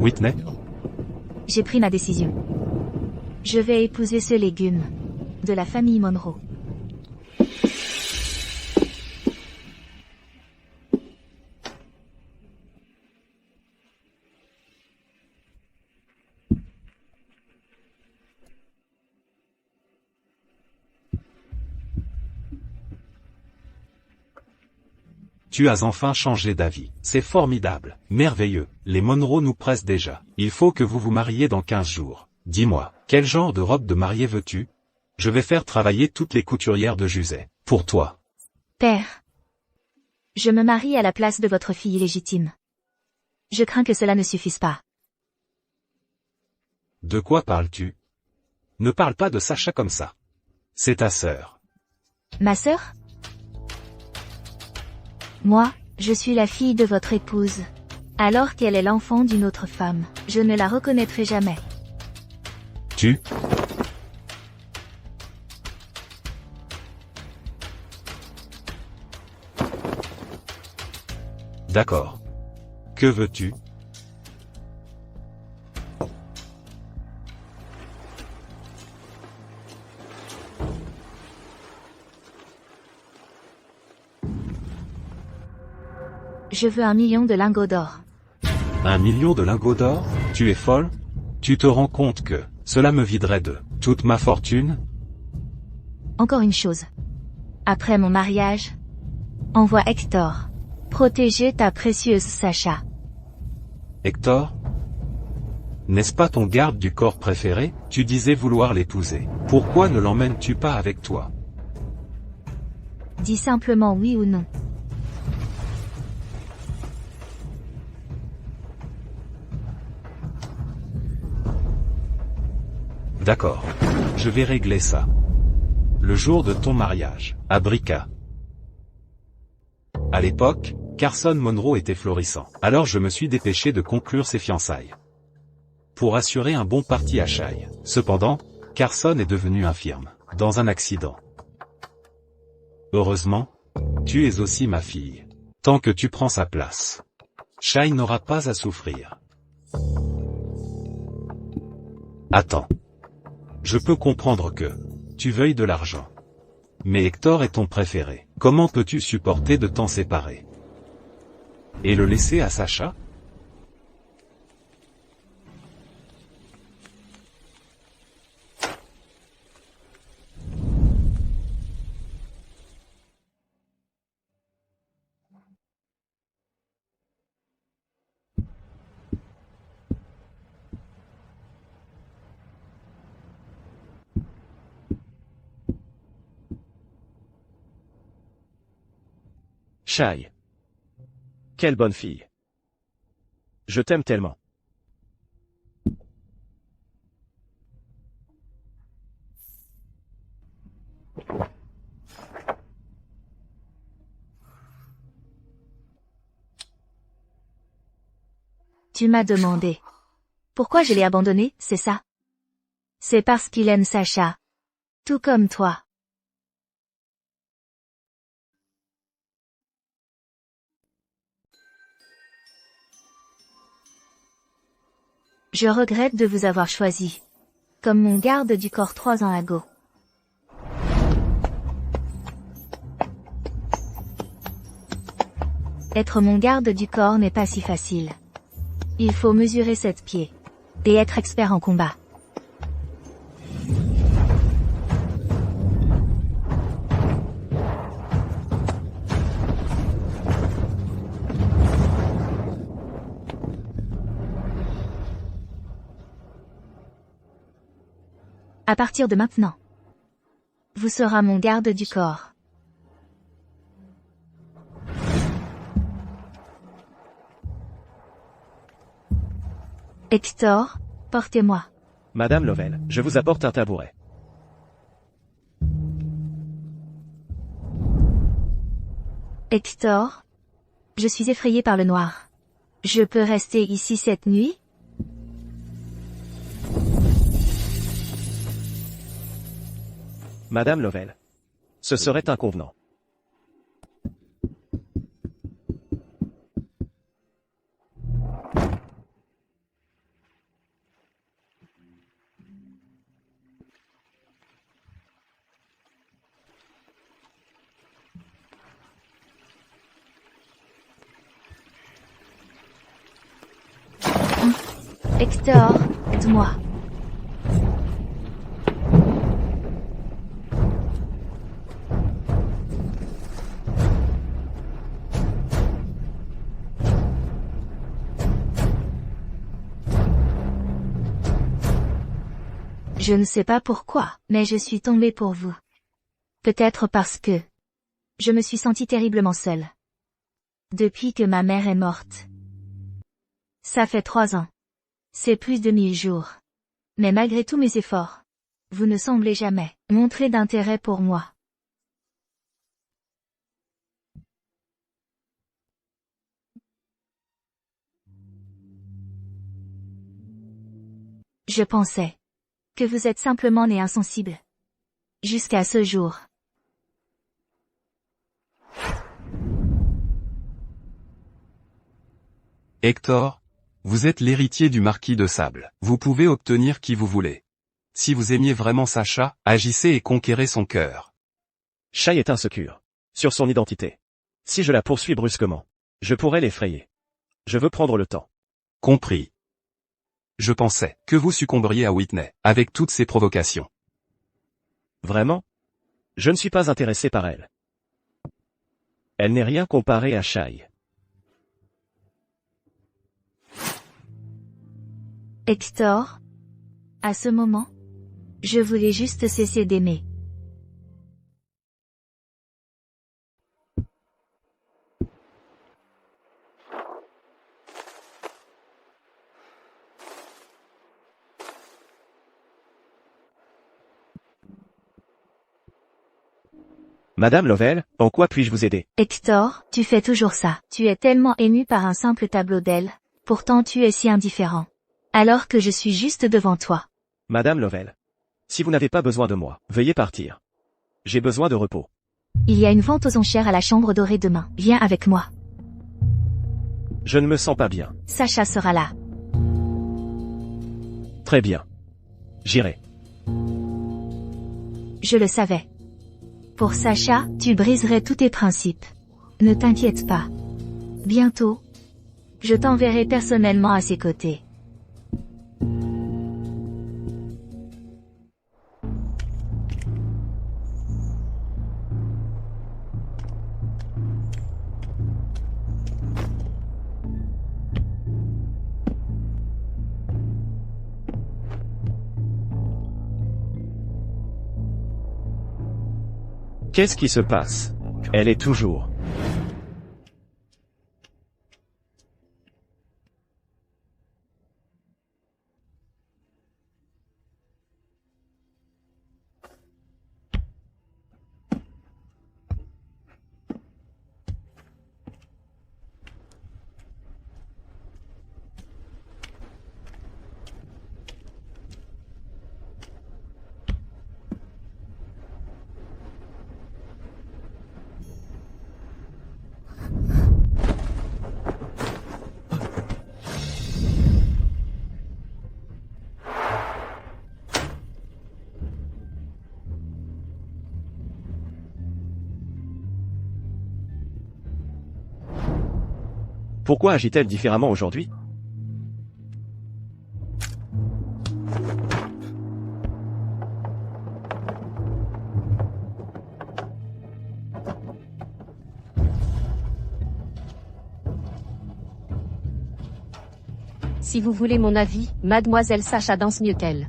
Whitney? J'ai pris ma décision. Je vais épouser ce légume de la famille Monroe. Tu as enfin changé d'avis. C'est formidable. Merveilleux. Les Monroe nous pressent déjà. Il faut que vous vous mariez dans 15 jours. Dis-moi, quel genre de robe de mariée veux-tu? Je vais faire travailler toutes les couturières de Juzet. Pour toi. Père, je me marie à la place de votre fille illégitime. Je crains que cela ne suffise pas. De quoi parles-tu? Ne parle pas de Sacha comme ça. C'est ta sœur. Ma sœur? Moi, je suis la fille de votre épouse. Alors qu'elle est l'enfant d'une autre femme, je ne la reconnaîtrai jamais. Tu? D'accord. Que veux-tu? Je veux 1 million de lingots d'or. 1 million de lingots d'or? Tu es folle? Tu te rends compte que cela me viderait de toute ma fortune? Encore une chose. Après mon mariage, envoie Hector protéger ta précieuse Sacha. Hector? N'est-ce pas ton garde du corps préféré? Tu disais vouloir l'épouser. Pourquoi ne l'emmènes-tu pas avec toi? Dis simplement oui ou non. D'accord. Je vais régler ça. Le jour de ton mariage, à Brica. À l'époque, Carson Monroe était florissant. Alors je me suis dépêché de conclure ses fiançailles. Pour assurer un bon parti à Shai. Cependant, Carson est devenu infirme, dans un accident. Heureusement, tu es aussi ma fille. Tant que tu prends sa place, Shai n'aura pas à souffrir. Attends. Je peux comprendre que tu veuilles de l'argent. Mais Hector est ton préféré. Comment peux-tu supporter de t'en séparer? Et le laisser à Sacha? Shai. Quelle bonne fille. Je t'aime tellement. Tu m'as demandé pourquoi je l'ai abandonné, c'est ça? C'est parce qu'il aime Sacha. Tout comme toi. Je regrette de vous avoir choisi comme mon garde du corps 3 ans ago. Être mon garde du corps n'est pas si facile. Il faut mesurer 7 pieds et être expert en combat. À partir de maintenant, vous serez mon garde du corps. Hector, portez-moi. Madame Lovell, je vous apporte un tabouret. Hector, je suis effrayé par le noir. Je peux rester ici cette nuit? Madame Lovell. Ce serait inconvenant. Hector, aide-moi. Je ne sais pas pourquoi, mais je suis tombée pour vous. Peut-être parce que je me suis sentie terriblement seule. Depuis que ma mère est morte. Ça fait 3 ans. C'est plus de 1000 jours. Mais malgré tous mes efforts, vous ne semblez jamais montrer d'intérêt pour moi. Je pensais que vous êtes simplement né insensible. Jusqu'à ce jour. Hector, vous êtes l'héritier du marquis de Sable. Vous pouvez obtenir qui vous voulez. Si vous aimiez vraiment Sacha, agissez et conquérez son cœur. Shai est insécure sur son identité. Si je la poursuis brusquement, je pourrais l'effrayer. Je veux prendre le temps. Compris. Je pensais que vous succomberiez à Whitney, avec toutes ces provocations. Vraiment? Je ne suis pas intéressé par elle. Elle n'est rien comparée à Shai. Hector? À ce moment, je voulais juste cesser d'aimer. Madame Lovell, en quoi puis-je vous aider? Hector, tu fais toujours ça. Tu es tellement ému par un simple tableau d'elle, pourtant tu es si indifférent. Alors que je suis juste devant toi. Madame Lovell, si vous n'avez pas besoin de moi, veuillez partir. J'ai besoin de repos. Il y a une vente aux enchères à la chambre dorée demain. Viens avec moi. Je ne me sens pas bien. Sacha sera là. Très bien. J'irai. Je le savais. Pour Sacha, tu briserais tous tes principes. Ne t'inquiète pas. Bientôt, je t'enverrai personnellement à ses côtés. Qu'est-ce qui se passe? Elle est toujours. Pourquoi agit-elle différemment aujourd'hui? Si vous voulez mon avis, mademoiselle Sacha danse mieux qu'elle.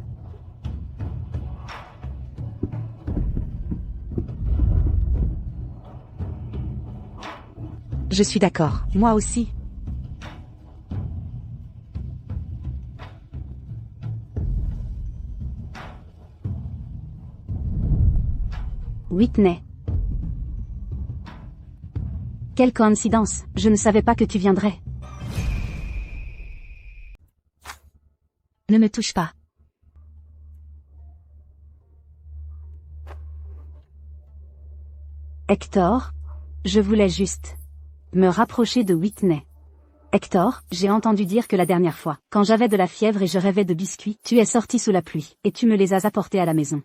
Je suis d'accord, moi aussi. Whitney. Quelle coïncidence, je ne savais pas que tu viendrais. Ne me touche pas. Hector, je voulais juste me rapprocher de Whitney. Hector, j'ai entendu dire que la dernière fois, quand j'avais de la fièvre et je rêvais de biscuits, tu es sorti sous la pluie, et tu me les as apportés à la maison.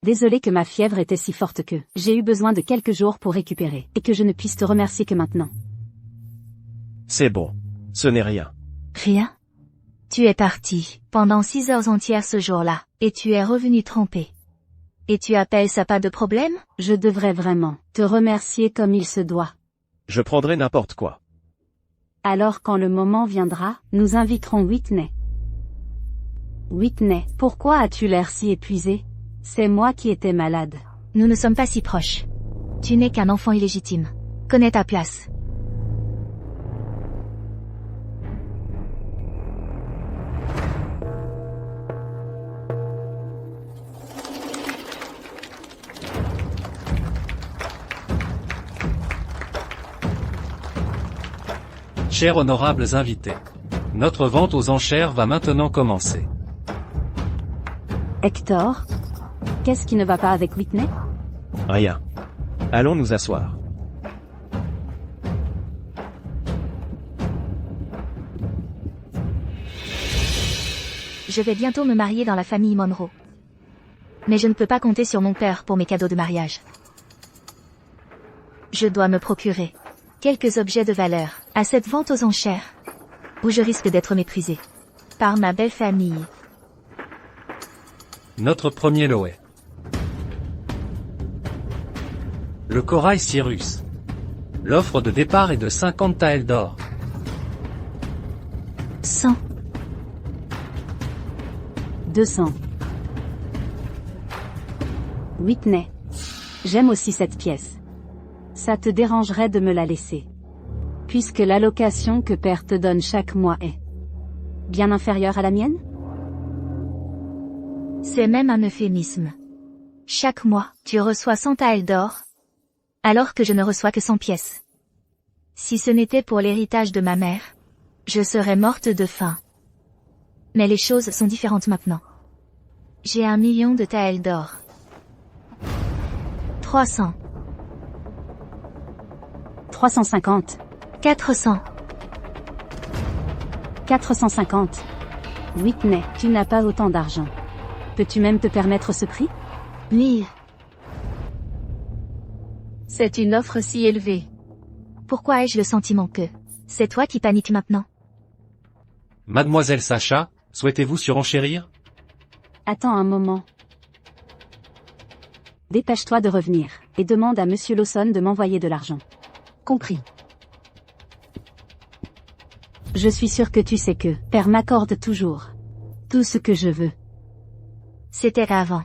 Désolé que ma fièvre était si forte que j'ai eu besoin de quelques jours pour récupérer, et que je ne puisse te remercier que maintenant. C'est bon. Ce n'est rien. Rien? Tu es parti, pendant 6 heures entières ce jour-là, et tu es revenu trompé. Et tu appelles ça pas de problème? Je devrais vraiment te remercier comme il se doit. Je prendrai n'importe quoi. Alors quand le moment viendra, nous inviterons Whitney. Whitney, pourquoi as-tu l'air si épuisé? C'est moi qui étais malade. Nous ne sommes pas si proches. Tu n'es qu'un enfant illégitime. Connais ta place. Chers honorables invités, notre vente aux enchères va maintenant commencer. Hector? Qu'est-ce qui ne va pas avec Whitney? Rien. Allons nous asseoir. Je vais bientôt me marier dans la famille Monroe. Mais je ne peux pas compter sur mon père pour mes cadeaux de mariage. Je dois me procurer quelques objets de valeur à cette vente aux enchères, où je risque d'être méprisé par ma belle famille. Notre premier lot est le corail Cyrus. L'offre de départ est de 50 taels d'or. 100. 200. Whitney. J'aime aussi cette pièce. Ça te dérangerait de me la laisser? Puisque l'allocation que père te donne chaque mois est bien inférieure à la mienne? C'est même un euphémisme. Chaque mois, tu reçois 100 taels d'or, alors que je ne reçois que 100 pièces. Si ce n'était pour l'héritage de ma mère, je serais morte de faim. Mais les choses sont différentes maintenant. J'ai 1 million de taels d'or. 300. 350. 400. 450. Whitney, tu n'as pas autant d'argent. Peux-tu même te permettre ce prix? 1000. C'est une offre si élevée. Pourquoi ai-je le sentiment que c'est toi qui paniques maintenant? Mademoiselle Sacha, souhaitez-vous surenchérir? Attends un moment. Dépêche-toi de revenir, et demande à Monsieur Lawson de m'envoyer de l'argent. Compris. Je suis sûr que tu sais que père m'accorde toujours tout ce que je veux. C'était avant.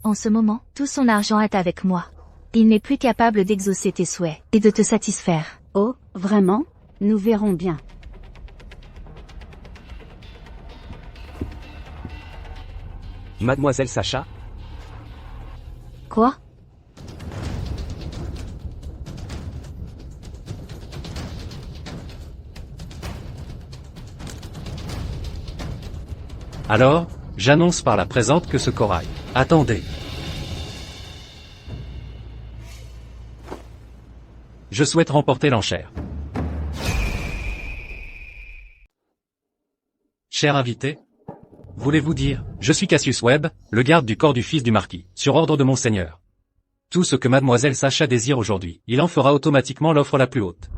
En ce moment, tout son argent est avec moi. Il n'est plus capable d'exaucer tes souhaits et de te satisfaire. Oh, vraiment? Nous verrons bien. Mademoiselle Sacha? Quoi? Alors, j'annonce par la présente que ce corail. Attendez. Je souhaite remporter l'enchère. Cher invité, voulez-vous dire, je suis Cassius Webb, le garde du corps du fils du marquis, sur ordre de mon seigneur. Tout ce que mademoiselle Sacha désire aujourd'hui, il en fera automatiquement l'offre la plus haute.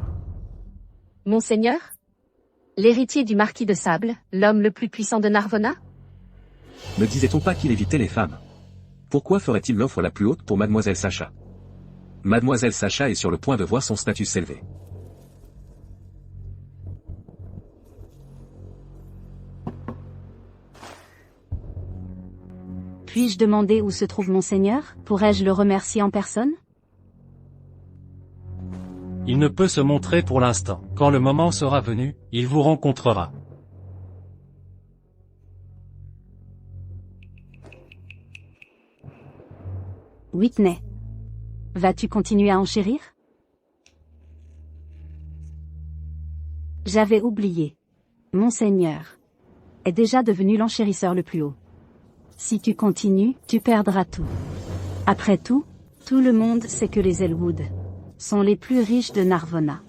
Monseigneur? L'héritier du marquis de Sable, l'homme le plus puissant de Narvona? Ne disait-on pas qu'il évitait les femmes? Pourquoi ferait-il l'offre la plus haute pour mademoiselle Sacha? Mademoiselle Sacha est sur le point de voir son statut s'élever. Puis-je demander où se trouve Monseigneur? Pourrais-je le remercier en personne? Il ne peut se montrer pour l'instant. Quand le moment sera venu, il vous rencontrera. Whitney. Vas-tu continuer à enchérir? J'avais oublié. Monseigneur est déjà devenu l'enchérisseur le plus haut. Si tu continues, tu perdras tout. Après tout le monde sait que les Elwood sont les plus riches de Narvona.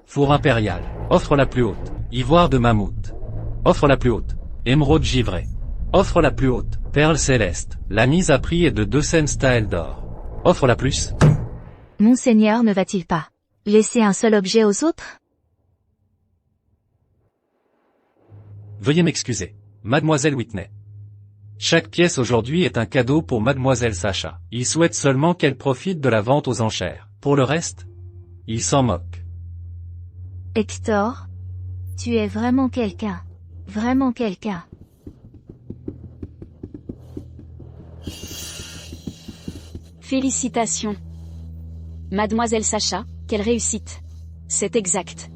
Four impérial. Offre la plus haute. Ivoire de mammouth. Offre la plus haute. Émeraude givrée. Offre la plus haute. Perle céleste. La mise à prix est de 200 taels d'or. Offre-la plus. Monseigneur ne va-t-il pas laisser un seul objet aux autres? Veuillez m'excuser. Mademoiselle Whitney. Chaque pièce aujourd'hui est un cadeau pour Mademoiselle Sacha. Il souhaite seulement qu'elle profite de la vente aux enchères. Pour le reste, il s'en moque. Hector, tu es vraiment quelqu'un. Vraiment quelqu'un. Félicitations. Mademoiselle Sacha, quelle réussite. C'est exact.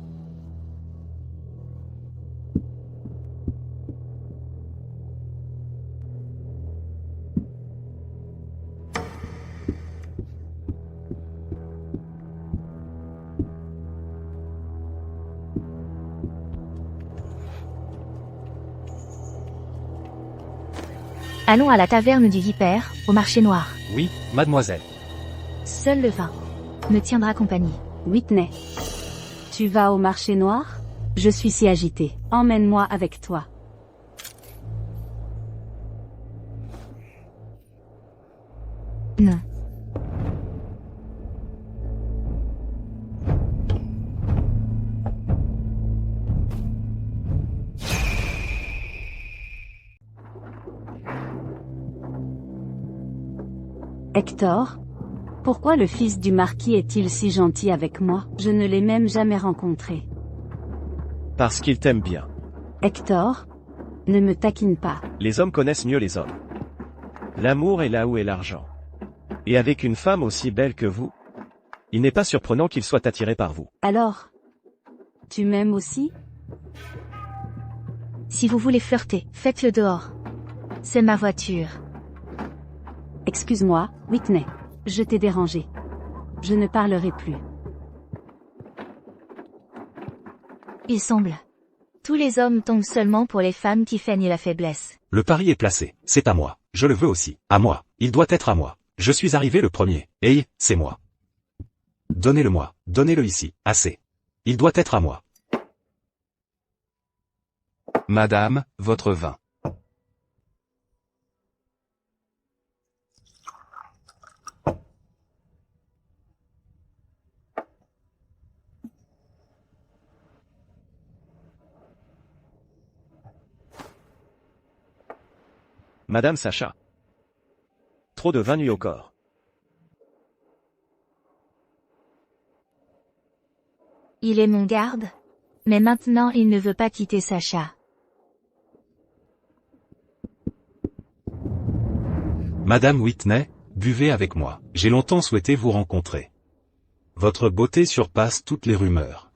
Allons à la taverne du Vipère, au marché noir. Oui, mademoiselle. Seul le vin me tiendra compagnie. Whitney. Tu vas au marché noir? Je suis si agitée. Emmène-moi avec toi. Non. Hector? Pourquoi le fils du marquis est-il si gentil avec moi? Je ne l'ai même jamais rencontré. Parce qu'il t'aime bien. Hector? Ne me taquine pas. Les hommes connaissent mieux les hommes. L'amour est là où est l'argent. Et avec une femme aussi belle que vous, il n'est pas surprenant qu'il soit attiré par vous. Alors? Tu m'aimes aussi? Si vous voulez flirter, faites-le dehors. C'est ma voiture. Excuse-moi, Whitney. Je t'ai dérangé. Je ne parlerai plus. Il semble. Tous les hommes tombent seulement pour les femmes qui feignent la faiblesse. Le pari est placé, c'est à moi, je le veux aussi, à moi, il doit être à moi. Je suis arrivé le premier, hey, c'est moi. Donnez-le-moi, donnez-le ici, assez. Il doit être à moi. Madame, votre vin. Madame Sacha. Trop de vin nuit au corps. Il est mon garde. Mais maintenant il ne veut pas quitter Sacha. Madame Whitney, buvez avec moi, j'ai longtemps souhaité vous rencontrer. Votre beauté surpasse toutes les rumeurs.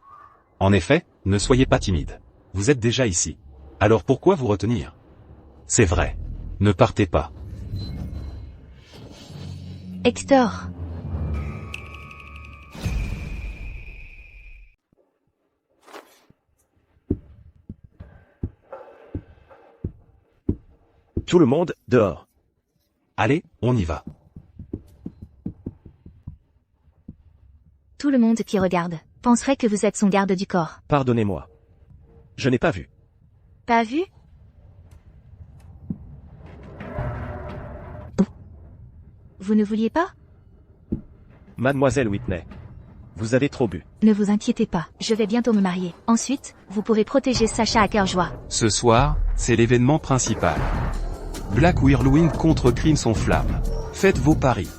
En effet, ne soyez pas timide. Vous êtes déjà ici. Alors pourquoi vous retenir? C'est vrai. Ne partez pas. Hector. Tout le monde, dehors. Allez, on y va. Tout le monde qui regarde penserait que vous êtes son garde du corps. Pardonnez-moi. Je n'ai pas vu. Pas vu? Vous ne vouliez pas? Mademoiselle Whitney. Vous avez trop bu. Ne vous inquiétez pas, je vais bientôt me marier. Ensuite, vous pourrez protéger Sacha à cœur joie. Ce soir, c'est l'événement principal. Black Whirlwind contre Crimson Flamme. Faites vos paris.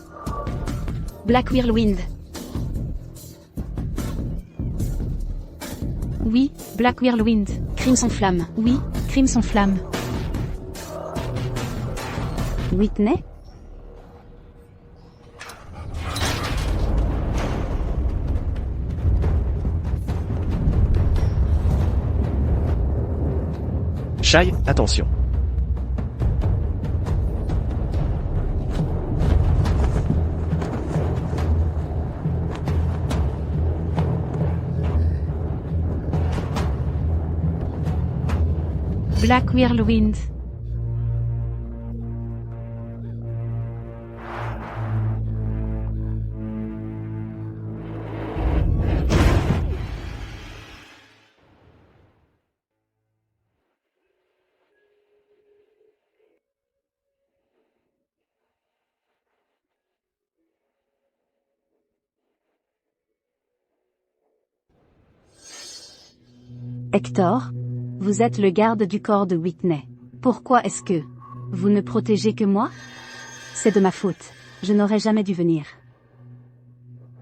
Black Whirlwind. Oui, Black Whirlwind. Crimson Flamme. Oui, Crimson Flamme. Whitney? Shai, attention. Black Whirlwind. Hector, vous êtes le garde du corps de Whitney. Pourquoi est-ce que vous ne protégez que moi? C'est de ma faute. Je n'aurais jamais dû venir.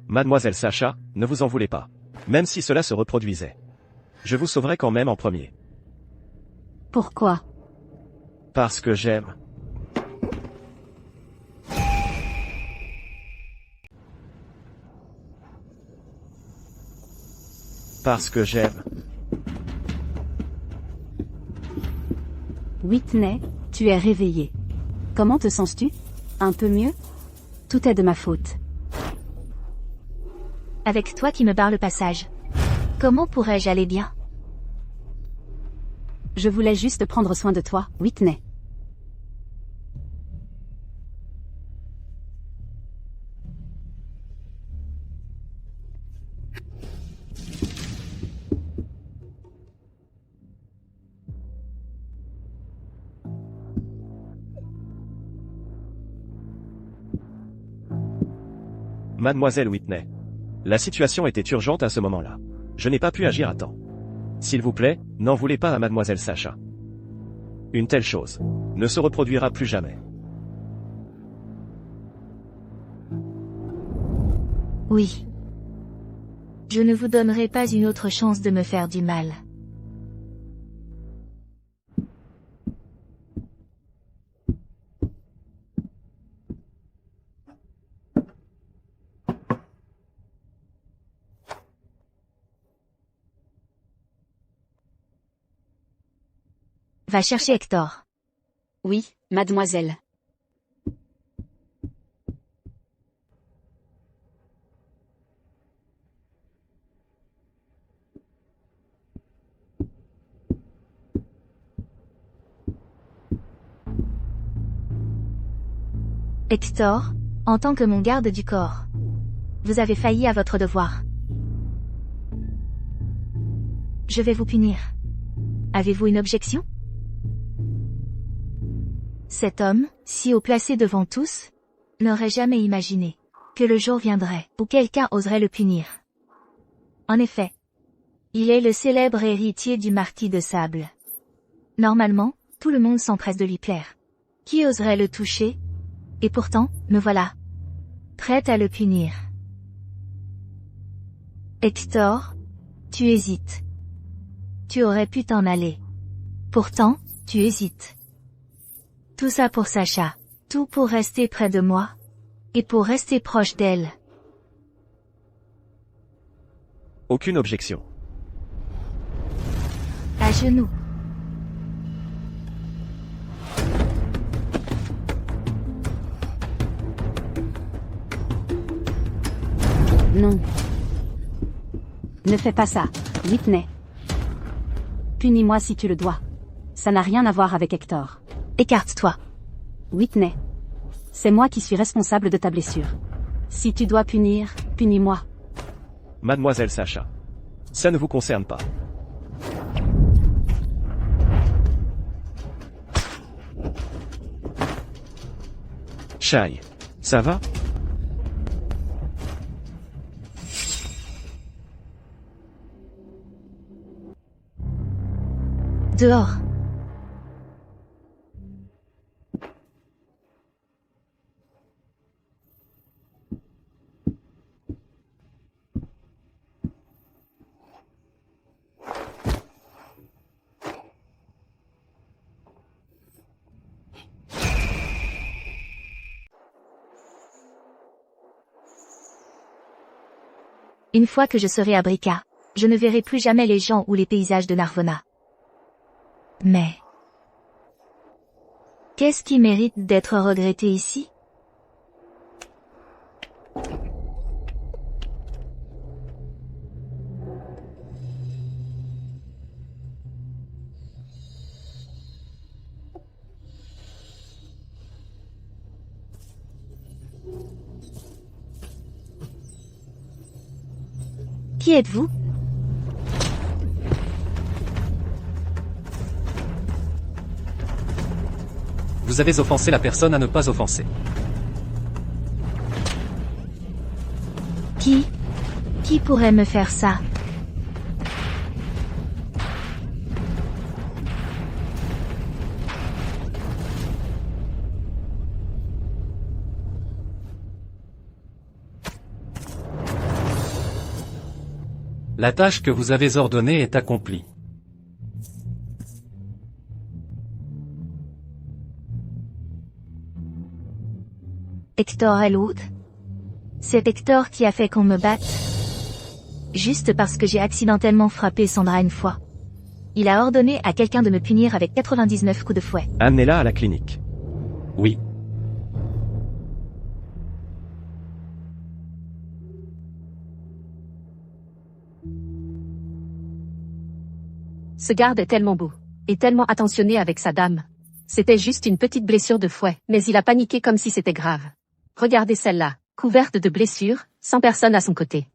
Mademoiselle Sacha, ne vous en voulez pas. Même si cela se reproduisait. Je vous sauverai quand même en premier. Pourquoi? Parce que j'aime. Parce que j'aime. Whitney, tu es réveillé. Comment te sens-tu? Un peu mieux? Tout est de ma faute. Avec toi qui me barre le passage. Comment pourrais-je aller bien? Je voulais juste prendre soin de toi, Whitney. Mademoiselle Whitney. La situation était urgente à ce moment-là. Je n'ai pas pu agir à temps. S'il vous plaît, n'en voulez pas à Mademoiselle Sacha. Une telle chose ne se reproduira plus jamais. Oui. Je ne vous donnerai pas une autre chance de me faire du mal. Va chercher Hector. Oui, mademoiselle. Hector, en tant que mon garde du corps, vous avez failli à votre devoir. Je vais vous punir. Avez-vous une objection? Cet homme, si haut placé devant tous, n'aurait jamais imaginé que le jour viendrait où quelqu'un oserait le punir. En effet, il est le célèbre héritier du marquis de Sable. Normalement, tout le monde s'empresse de lui plaire. Qui oserait le toucher? Et pourtant, me voilà, prête à le punir. Hector, tu hésites. Tu aurais pu t'en aller. Pourtant, tu hésites. Tout ça pour Sacha. Tout pour rester près de moi. Et pour rester proche d'elle. Aucune objection. À genoux. Non. Ne fais pas ça, Whitney. Punis-moi si tu le dois. Ça n'a rien à voir avec Hector. Écarte-toi. Whitney. C'est moi qui suis responsable de ta blessure. Si tu dois punir, punis-moi. Mademoiselle Sacha. Ça ne vous concerne pas. Shai. Ça va? Dehors. Une fois que je serai à Brika, je ne verrai plus jamais les gens ou les paysages de Narvona. Mais... qu'est-ce qui mérite d'être regretté ici? Qui êtes-vous? Vous avez offensé la personne à ne pas offenser. Qui pourrait me faire ça? La tâche que vous avez ordonnée est accomplie. Hector est l'autre. C'est Hector qui a fait qu'on me batte. Juste parce que j'ai accidentellement frappé Sandra une fois. Il a ordonné à quelqu'un de me punir avec 99 coups de fouet. Amenez-la à la clinique. Oui. Ce garde est tellement beau. Et tellement attentionné avec sa dame. C'était juste une petite blessure de fouet, mais il a paniqué comme si c'était grave. Regardez celle-là, couverte de blessures, sans personne à son côté.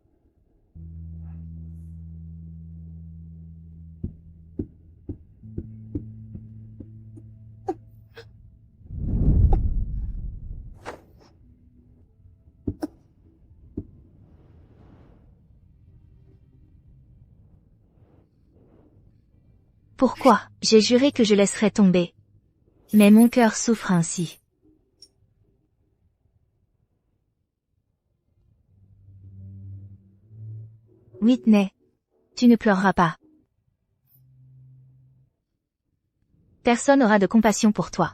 Pourquoi? J'ai juré que je laisserais tomber. Mais mon cœur souffre ainsi. Whitney, tu ne pleureras pas. Personne n'aura de compassion pour toi.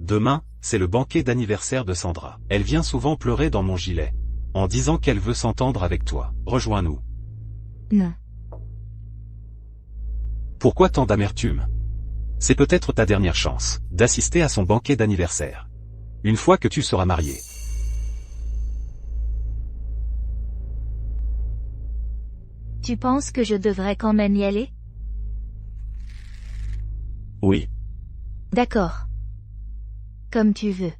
Demain, c'est le banquet d'anniversaire de Sandra. Elle vient souvent pleurer dans mon gilet. En disant qu'elle veut s'entendre avec toi. Rejoins-nous. Non. Pourquoi tant d'amertume? C'est peut-être ta dernière chance d'assister à son banquet d'anniversaire. Une fois que tu seras marié. Tu penses que je devrais quand même y aller? Oui. D'accord. Comme tu veux.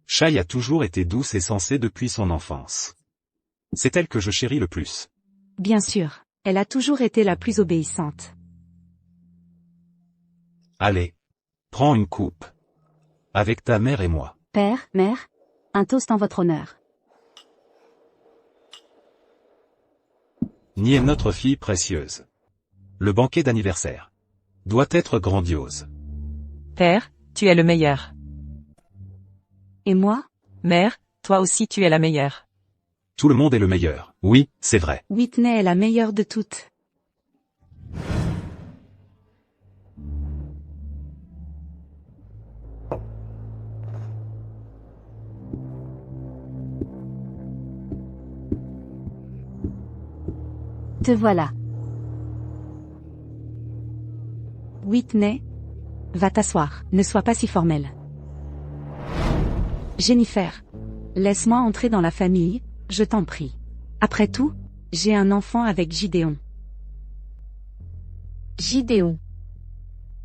Shai a toujours été douce et sensée depuis son enfance. C'est elle que je chéris le plus. Bien sûr, elle a toujours été la plus obéissante. Allez. Prends une coupe. Avec ta mère et moi. Père, mère, un toast en votre honneur. Ni est notre fille précieuse. Le banquet d'anniversaire doit être grandiose. Père, tu es le meilleur. Et moi? Mère, toi aussi tu es la meilleure. Tout le monde est le meilleur. Oui, c'est vrai. Whitney est la meilleure de toutes. Te voilà. Whitney, va t'asseoir, ne sois pas si formelle. Jennifer, laisse-moi entrer dans la famille, je t'en prie. Après tout, j'ai un enfant avec Gideon. Gideon.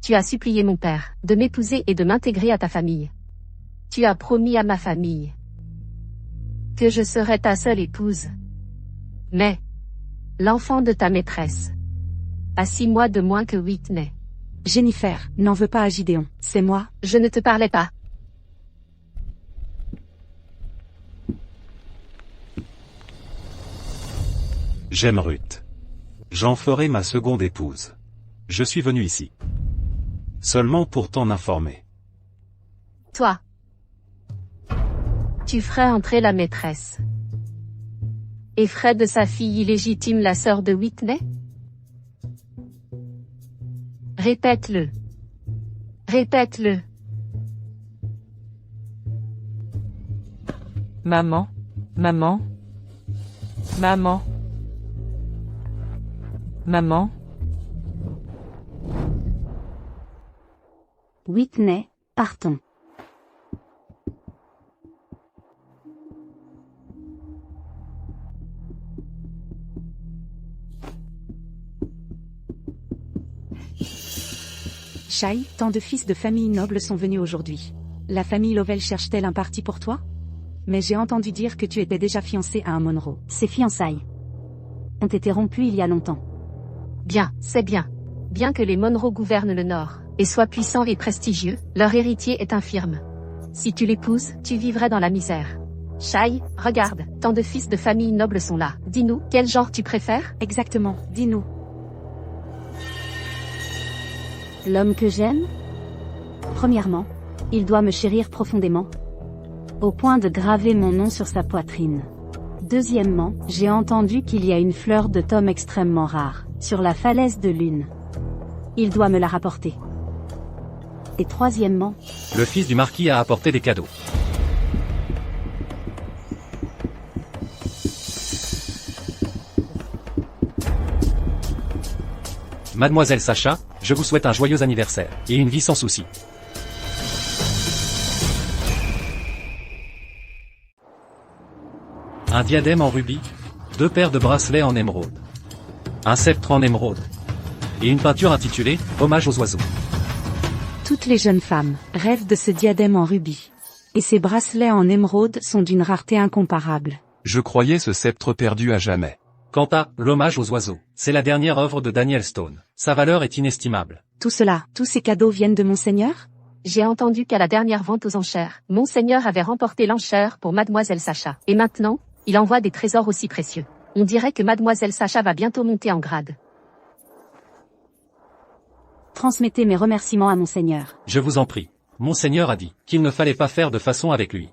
Tu as supplié mon père de m'épouser et de m'intégrer à ta famille. Tu as promis à ma famille que je serais ta seule épouse. Mais l'enfant de ta maîtresse a 6 mois de moins que Whitney. Jennifer, n'en veux pas à Gideon, c'est moi. Je ne te parlais pas. J'aime Ruth. J'en ferai ma seconde épouse. Je suis venu ici seulement pour t'en informer. Toi, tu ferais entrer la maîtresse et ferais de sa fille illégitime la sœur de Whitney? Répète-le. Répète-le. Maman, maman, maman, maman. Whitney, partons. Shai, tant de fils de famille nobles sont venus aujourd'hui. La famille Lovell cherche-t-elle un parti pour toi? Mais j'ai entendu dire que tu étais déjà fiancé à un Monroe. Ces fiançailles ont été rompues il y a longtemps. Bien, c'est bien. Bien que les Monroe gouvernent le Nord et soient puissants et prestigieux, leur héritier est infirme. Si tu l'épouses, tu vivrais dans la misère. Shai, regarde, tant de fils de famille nobles sont là. Dis-nous, quel genre tu préfères? Exactement, dis-nous. L'homme que j'aime? Premièrement, il doit me chérir profondément, au point de graver mon nom sur sa poitrine. Deuxièmement, j'ai entendu qu'il y a une fleur de tome extrêmement rare, sur la falaise de Lune. Il doit me la rapporter. Et troisièmement, Le fils du marquis a apporté des cadeaux. Mademoiselle Sacha, je vous souhaite un joyeux anniversaire, et une vie sans soucis. Un diadème en rubis, 2 paires de bracelets en émeraude, un sceptre en émeraude, et une peinture intitulée « Hommage aux oiseaux ». toutes les jeunes femmes rêvent de ce diadème en rubis. Et ces bracelets en émeraude sont d'une rareté incomparable. Je croyais ce sceptre perdu à jamais. Quant à « L'hommage aux oiseaux », c'est la dernière œuvre de Daniel Stone. Sa valeur est inestimable. Tout cela, tous ces cadeaux viennent de Monseigneur? J'ai entendu qu'à la dernière vente aux enchères, Monseigneur avait remporté l'enchère pour Mademoiselle Sacha. Et maintenant, il envoie des trésors aussi précieux. On dirait que Mademoiselle Sacha va bientôt monter en grade. Transmettez mes remerciements à Monseigneur. Je vous en prie. Monseigneur a dit qu'il ne fallait pas faire de façon avec lui.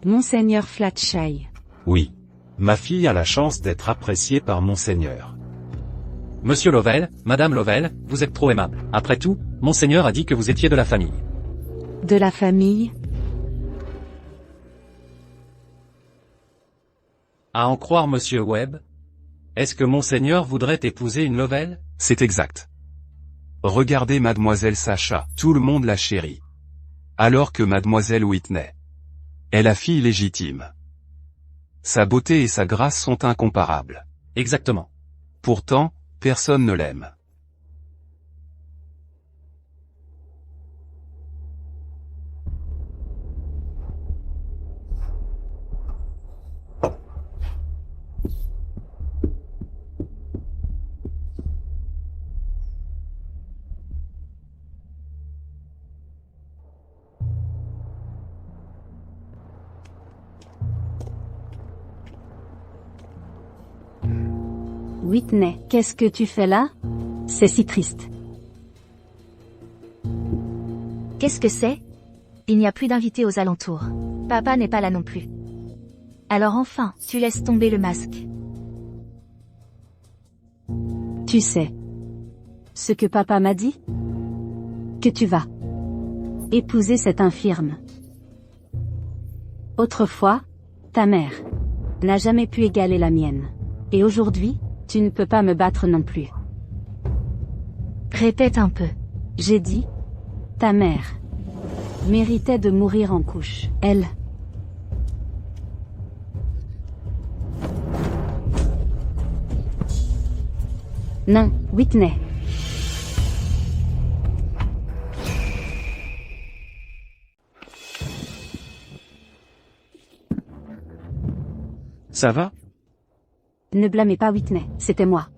Monseigneur Flatshai. Oui. Ma fille a la chance d'être appréciée par Monseigneur. Monsieur Lovell, Madame Lovell, vous êtes trop aimable. Après tout, Monseigneur a dit que vous étiez de la famille. De la famille? À en croire Monsieur Webb, est-ce que Monseigneur voudrait épouser une Lovell? C'est exact. Regardez Mademoiselle Sacha, tout le monde la chérit. Alors que Mademoiselle Whitney est la fille légitime. Sa beauté et sa grâce sont incomparables. Exactement. Pourtant, personne ne l'aime. Whitney, qu'est-ce que tu fais là? C'est si triste. Qu'est-ce que c'est? Il n'y a plus d'invités aux alentours. Papa n'est pas là non plus. Alors enfin, tu laisses tomber le masque. Tu sais ce que papa m'a dit? Que tu vas épouser cette infirme. Autrefois, ta mère n'a jamais pu égaler la mienne. Et aujourd'hui, tu ne peux pas me battre non plus. Répète un peu. J'ai dit, ta mère méritait de mourir en couche. Elle. Non, Whitney. Ça va? Ne blâmez pas Whitney, c'était moi.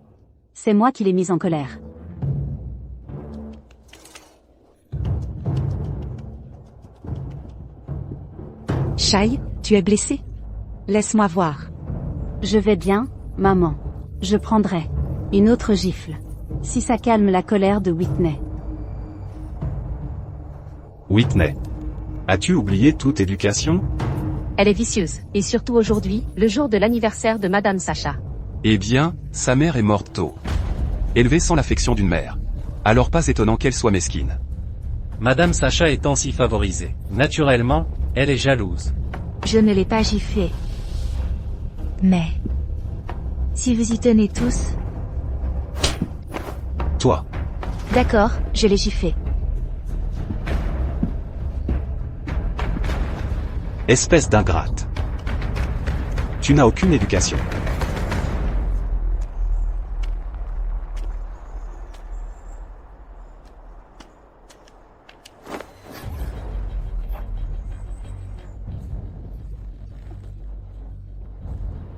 C'est moi qui l'ai mise en colère. Shai, tu es blessé? Laisse-moi voir. Je vais bien, maman. Je prendrai une autre gifle, si ça calme la colère de Whitney. Whitney. As-tu oublié toute éducation? Elle est vicieuse, et surtout aujourd'hui, le jour de l'anniversaire de Madame Sacha. Eh bien, sa mère est morte tôt. Élevée sans l'affection d'une mère. Alors pas étonnant qu'elle soit mesquine. Madame Sacha étant si favorisée, naturellement, elle est jalouse. Je ne l'ai pas giflé. Mais... si vous y tenez tous... Toi. D'accord, je l'ai giflé. Espèce d'ingrate. Tu n'as aucune éducation.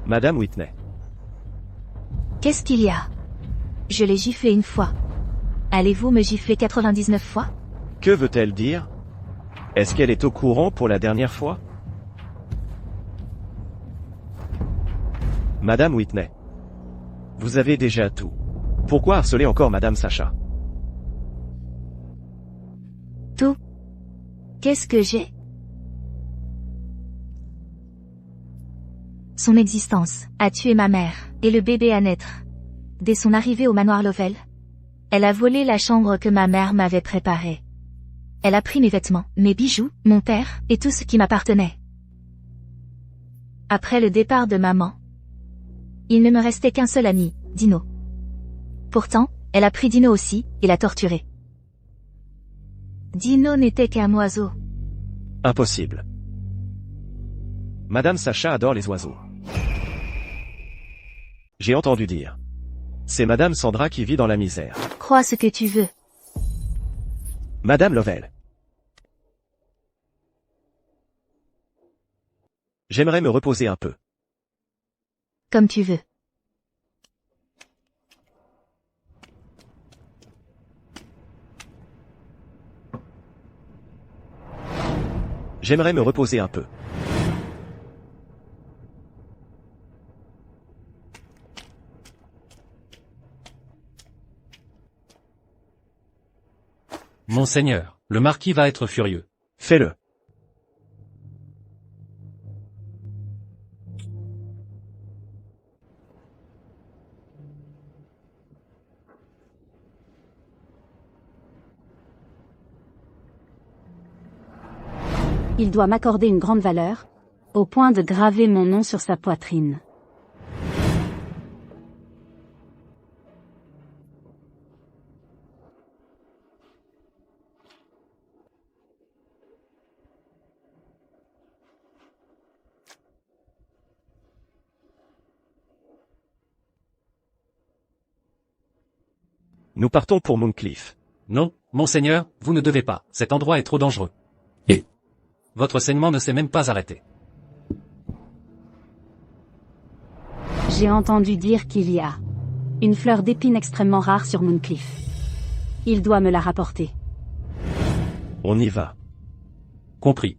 Madame Whitney. Qu'est-ce qu'il y a? Je l'ai giflé une fois. Allez-vous me gifler 99 fois? Que veut-elle dire? Est-ce qu'elle est au courant pour la dernière fois? Madame Whitney. Vous avez déjà tout. Pourquoi harceler encore Madame Sacha? Tout? Qu'est-ce que j'ai? Son existence a tué ma mère et le bébé à naître. Dès son arrivée au manoir Lovell, elle a volé la chambre que ma mère m'avait préparée. Elle a pris mes vêtements, mes bijoux, mon père, et tout ce qui m'appartenait. Après le départ de maman, il ne me restait qu'un seul ami, Dino. Pourtant, elle a pris Dino aussi, et l'a torturé. Dino n'était qu'un oiseau. Impossible. Madame Sacha adore les oiseaux. J'ai entendu dire. C'est Madame Sandra qui vit dans la misère. Crois ce que tu veux. Madame Lovell. J'aimerais me reposer un peu. Comme tu veux. J'aimerais me reposer un peu. Monseigneur, le marquis va être furieux. Fais-le. Il doit m'accorder une grande valeur, au point de graver mon nom sur sa poitrine. Nous partons pour Mooncliff. Non, monseigneur, vous ne devez pas, cet endroit est trop dangereux. Et Votre saignement ne s'est même pas arrêté. J'ai entendu dire qu'il y a une fleur d'épine extrêmement rare sur Mooncliff. Il doit me la rapporter. On y va. Compris.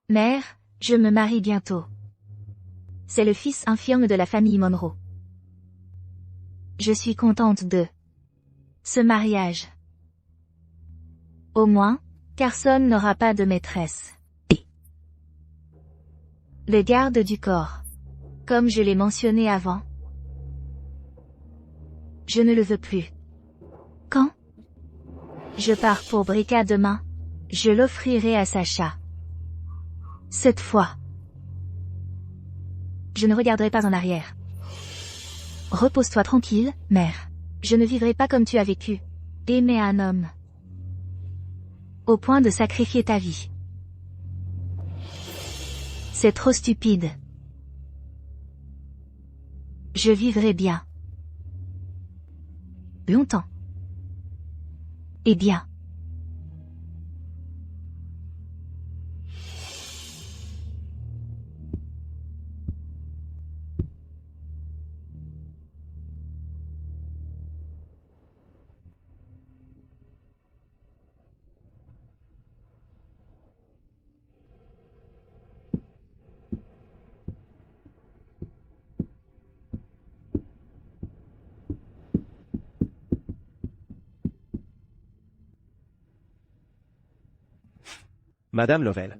Mère, je me marie bientôt. C'est le fils infirme de la famille Monroe. Je suis contente de ce mariage. Au moins, Carson n'aura pas de maîtresse. Le garde du corps. Comme je l'ai mentionné avant. Je ne le veux plus. Quand je pars pour Bricka demain, je l'offrirai à Sacha. Cette fois, je ne regarderai pas en arrière. Repose-toi tranquille, mère. Je ne vivrai pas comme tu as vécu. Aimer un homme. Au point de sacrifier ta vie. C'est trop stupide. Je vivrai bien. Longtemps. Et bien. Madame Lovell.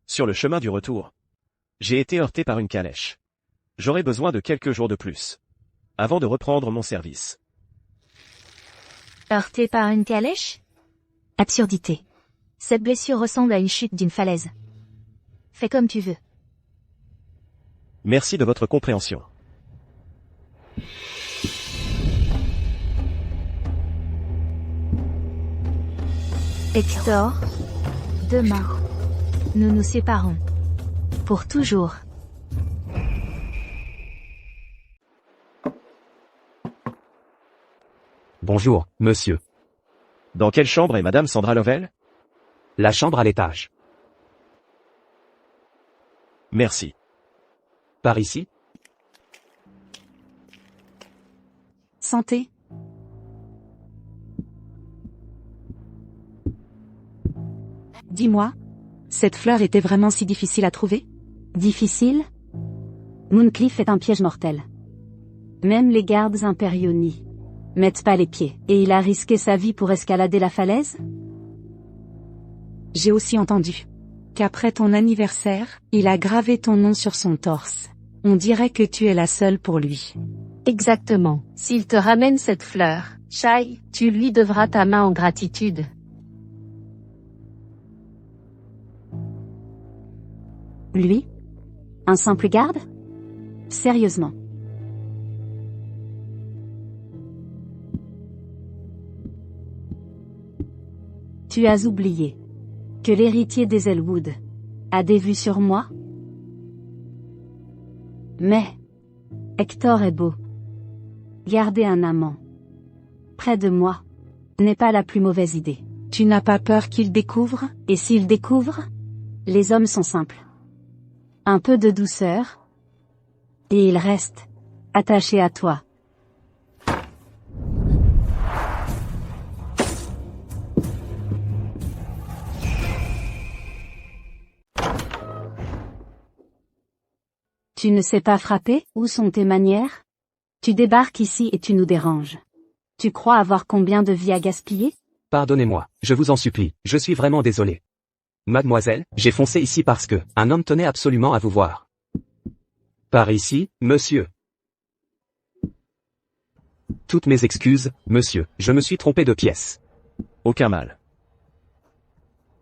Sur le chemin du retour, j'ai été heurté par une calèche. J'aurai besoin de quelques jours de plus, avant de reprendre mon service. Heurté par une calèche? Absurdité. Cette blessure ressemble à une chute d'une falaise. Fais comme tu veux. Merci de votre compréhension. Hector, demain, nous nous séparons. Pour toujours. Bonjour, monsieur. Dans quelle chambre est Madame Sandra Lovell? La chambre à l'étage. Merci. Par ici? Santé. Dis-moi, cette fleur était vraiment si difficile à trouver? Difficile? Mooncliff est un piège mortel. Même les gardes impériaux n'y mettent pas les pieds. Et il a risqué sa vie pour escalader la falaise? J'ai aussi entendu qu'après ton anniversaire, il a gravé ton nom sur son torse. On dirait que tu es la seule pour lui. Exactement. S'il te ramène cette fleur, Shai, tu lui devras ta main en gratitude. Lui? Un simple garde? Sérieusement. Tu as oublié que l'héritier des Elwood a des vues sur moi? Mais Hector est beau. Garder un amant près de moi n'est pas la plus mauvaise idée. Tu n'as pas peur qu'il découvre? Et s'il découvre? Les hommes sont simples. Un peu de douceur, et il reste attaché à toi. Tu ne sais pas frapper? Où sont tes manières? Tu débarques ici et tu nous déranges. Tu crois avoir combien de vies à gaspiller? Pardonnez-moi, je vous en supplie, je suis vraiment désolé. Mademoiselle, j'ai foncé ici parce que un homme tenait absolument à vous voir. Par ici, monsieur. Toutes mes excuses, monsieur, je me suis trompé de pièce. Aucun mal.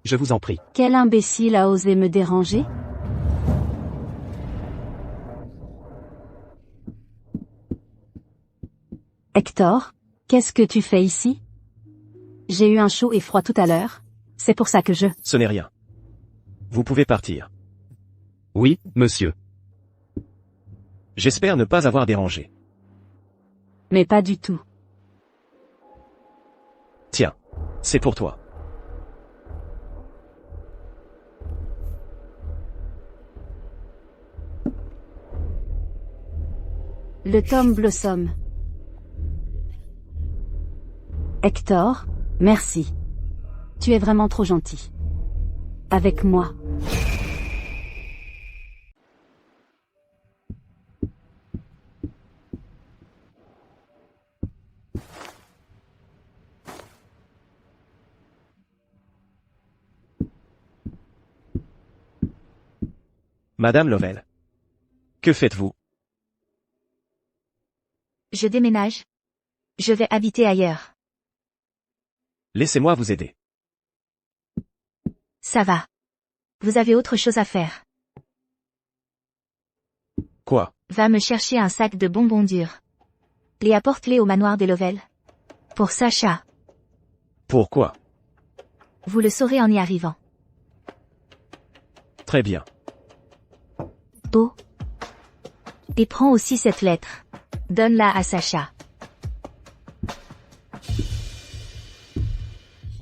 Je vous en prie. Quel imbécile a osé me déranger? Hector, qu'est-ce que tu fais ici? J'ai eu un chaud et froid tout à l'heure. C'est pour ça que je... Ce n'est rien. Vous pouvez partir. Oui, monsieur. J'espère ne pas avoir dérangé. Mais pas du tout. Tiens, c'est pour toi. Le tome Blossom. Hector, merci. Tu es vraiment trop gentil. Avec moi. Madame Lovell. Que faites-vous? Je déménage. Je vais habiter ailleurs. Laissez-moi vous aider. Ça va. Vous avez autre chose à faire. Quoi? Va me chercher un sac de bonbons durs. Et apporte-les au manoir des Lovell. Pour Sacha. Pourquoi? Vous le saurez en y arrivant. Très bien. Oh. Et prends aussi cette lettre. Donne-la à Sacha.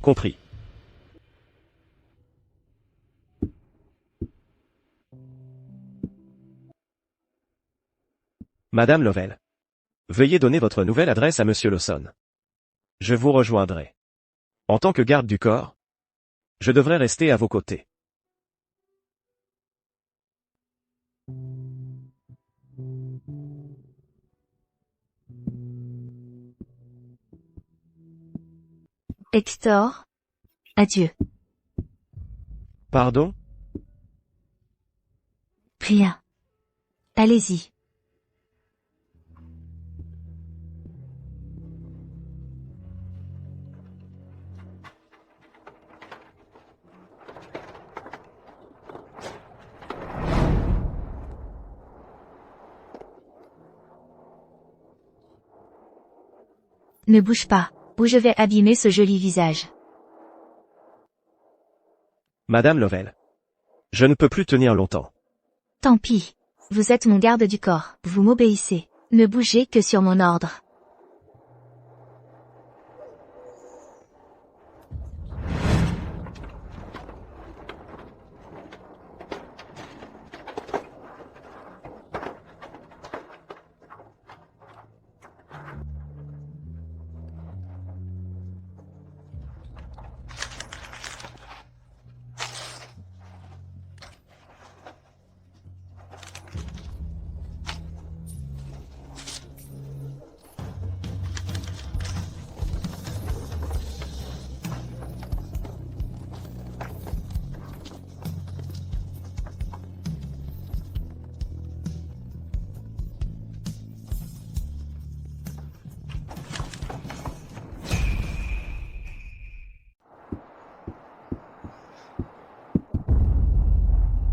Compris. Madame Lovell. Veuillez donner votre nouvelle adresse à Monsieur Lawson. Je vous rejoindrai. En tant que garde du corps, je devrais rester à vos côtés. Hector. Adieu. Pardon? Rien. Allez-y. Ne bouge pas, ou je vais abîmer ce joli visage. Madame Lovell. Je ne peux plus tenir longtemps. Tant pis. Vous êtes mon garde du corps, vous m'obéissez. Ne bougez que sur mon ordre.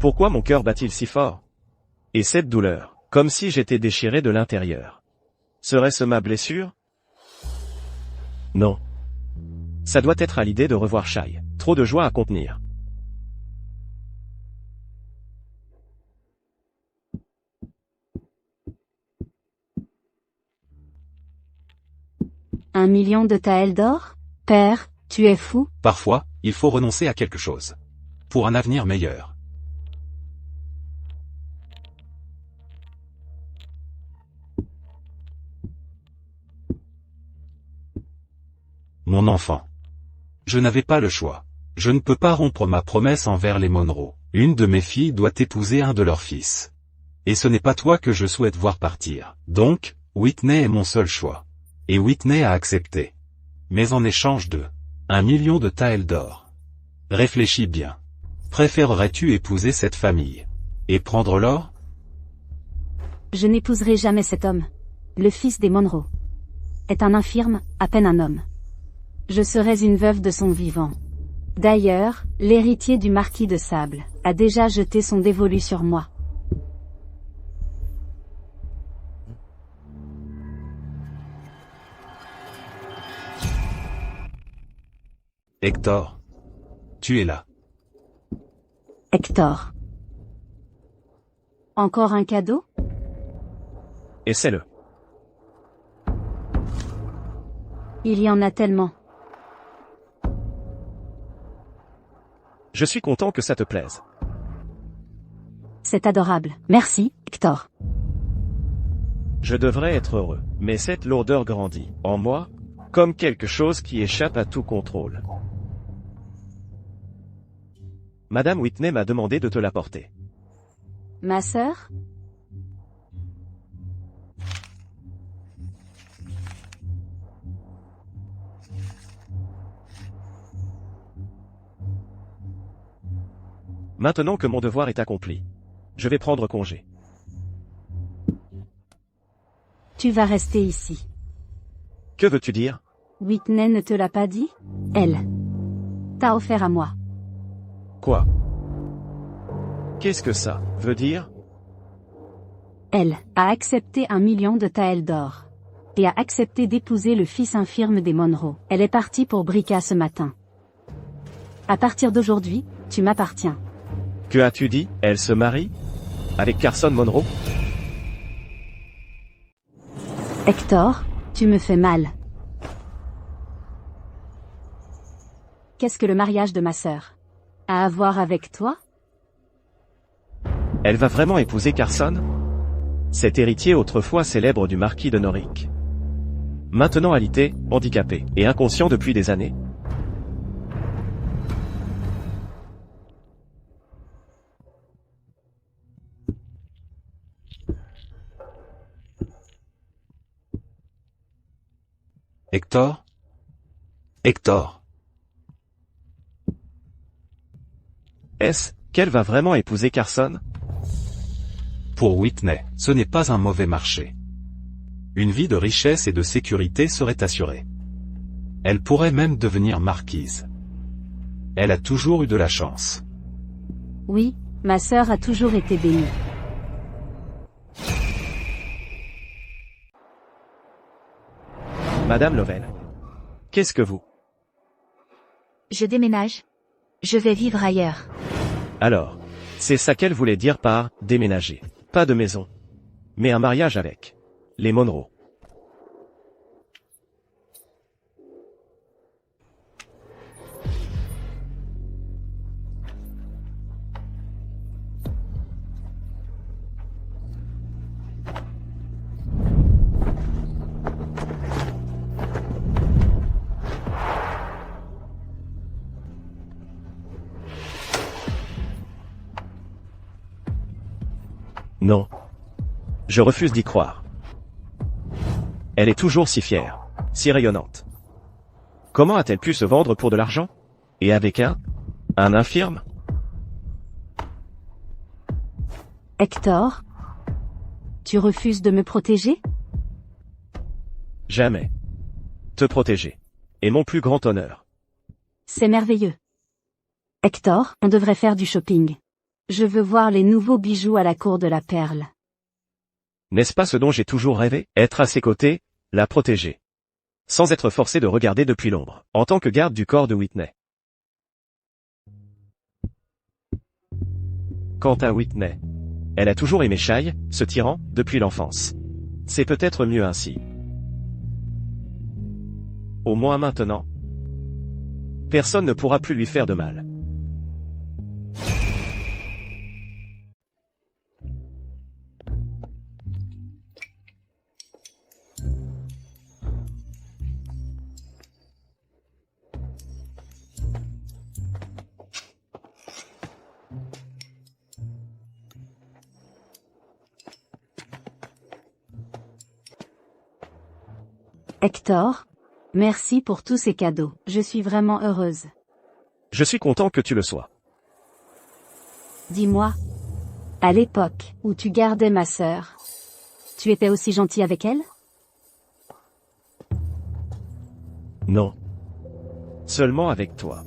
Pourquoi mon cœur bat-il si fort? Et cette douleur, comme si j'étais déchiré de l'intérieur. Serait-ce ma blessure? Non. Ça doit être à l'idée de revoir Shai. Trop de joie à contenir. Un million de taels d'or? Père, tu es fou? Parfois, il faut renoncer à quelque chose. Pour un avenir meilleur. Mon enfant. Je n'avais pas le choix. Je ne peux pas rompre ma promesse envers les Monroe. Une de mes filles doit épouser un de leurs fils. Et ce n'est pas toi que je souhaite voir partir. Donc, Whitney est mon seul choix. Et Whitney a accepté. Mais en échange de 1 million de taels d'or. Réfléchis bien. Préférerais-tu épouser cette famille et prendre l'or? Je n'épouserai jamais cet homme. Le fils des Monroe est un infirme, à peine un homme. Je serais une veuve de son vivant. D'ailleurs, l'héritier du marquis de Sable a déjà jeté son dévolu sur moi. Hector. Tu es là. Hector. Encore un cadeau? Essaie-le. Il y en a tellement. Je suis content que ça te plaise. C'est adorable. Merci, Hector. Je devrais être heureux, mais cette lourdeur grandit, en moi, comme quelque chose qui échappe à tout contrôle. Madame Whitney m'a demandé de te l'apporter. Ma sœur? Maintenant que mon devoir est accompli, je vais prendre congé. Tu vas rester ici. Que veux-tu dire? Whitney ne te l'a pas dit? Elle t'a offert à moi. Quoi? Qu'est-ce que ça veut dire? Elle a accepté 1 million de taels d'or. Et a accepté d'épouser le fils infirme des Monroe. Elle est partie pour Brica ce matin. À partir d'aujourd'hui, tu m'appartiens. Que as-tu dit? Elle se marie? Avec Carson Monroe? Hector, tu me fais mal. Qu'est-ce que le mariage de ma sœur a à voir avec toi? Elle va vraiment épouser Carson? Cet héritier autrefois célèbre du marquis de Norwich. Maintenant alité, handicapé, et inconscient depuis des années. Hector? Hector. Est-ce qu'elle va vraiment épouser Carson? Pour Whitney, ce n'est pas un mauvais marché. Une vie de richesse et de sécurité serait assurée. Elle pourrait même devenir marquise. Elle a toujours eu de la chance. Oui, ma sœur a toujours été bénie. Madame Lovell. Qu'est-ce que vous? Je déménage. Je vais vivre ailleurs. Alors, c'est ça qu'elle voulait dire par « déménager ». Pas de maison. Mais un mariage avec les Monroe. Non. Je refuse d'y croire. Elle est toujours si fière, si rayonnante. Comment a-t-elle pu se vendre pour de l'argent? Et avec un infirme? Hector? Tu refuses de me protéger? Jamais. Te protéger est mon plus grand honneur. C'est merveilleux. Hector, on devrait faire du shopping. Je veux voir les nouveaux bijoux à la cour de la perle. N'est-ce pas ce dont j'ai toujours rêvé? Être à ses côtés, la protéger. Sans être forcé de regarder depuis l'ombre, en tant que garde du corps de Whitney. Quant à Whitney, elle a toujours aimé Shai, ce tyran, depuis l'enfance. C'est peut-être mieux ainsi. Au moins maintenant, personne ne pourra plus lui faire de mal. Hector, merci pour tous ces cadeaux. Je suis vraiment heureuse. Je suis content que tu le sois. Dis-moi, à l'époque où tu gardais ma sœur, tu étais aussi gentil avec elle? Non. Seulement avec toi.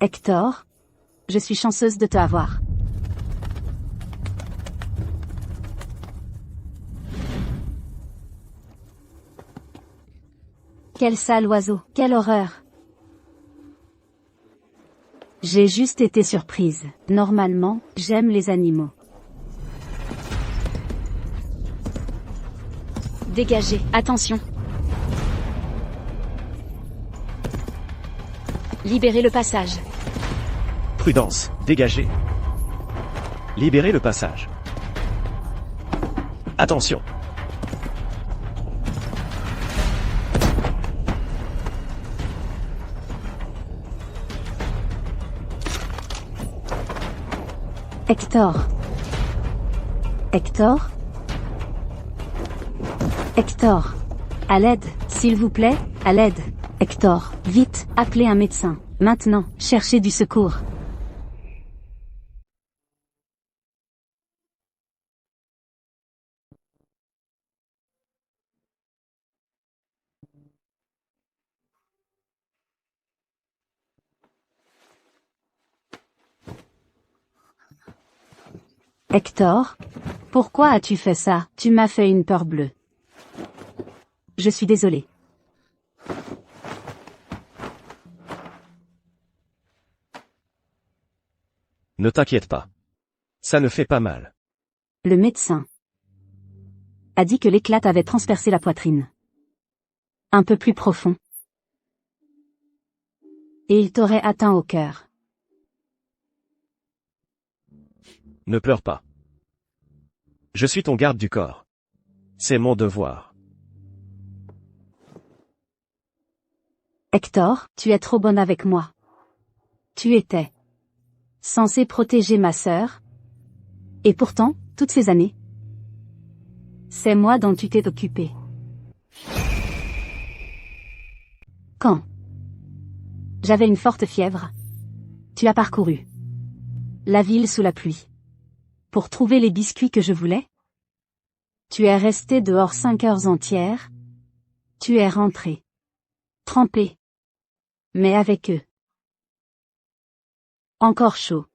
Hector, je suis chanceuse de te avoir. Quel sale oiseau, quelle horreur. J'ai juste été surprise. Normalement, j'aime les animaux. Dégagez, attention. Libérez le passage. Prudence, dégagez. Libérez le passage. Attention. Hector. Hector? Hector. À l'aide, s'il vous plaît, à l'aide. Hector, vite, appelez un médecin. Maintenant, cherchez du secours. Hector? Pourquoi as-tu fait ça? Tu m'as fait une peur bleue. Je suis désolée. Ne t'inquiète pas. Ça ne fait pas mal. Le médecin a dit que l'éclate avait transpercé la poitrine. Un peu plus profond. Et il t'aurait atteint au cœur. Ne pleure pas. Je suis ton garde du corps. C'est mon devoir. Hector, tu es trop bonne avec moi. Tu étais censé protéger ma sœur. Et pourtant, toutes ces années, c'est moi dont tu t'es occupé. Quand j'avais une forte fièvre, Tu as parcouru la ville sous la pluie pour trouver les biscuits que je voulais? Tu es resté dehors 5 heures entières? Tu es rentré trempé, mais avec eux. Encore chaud.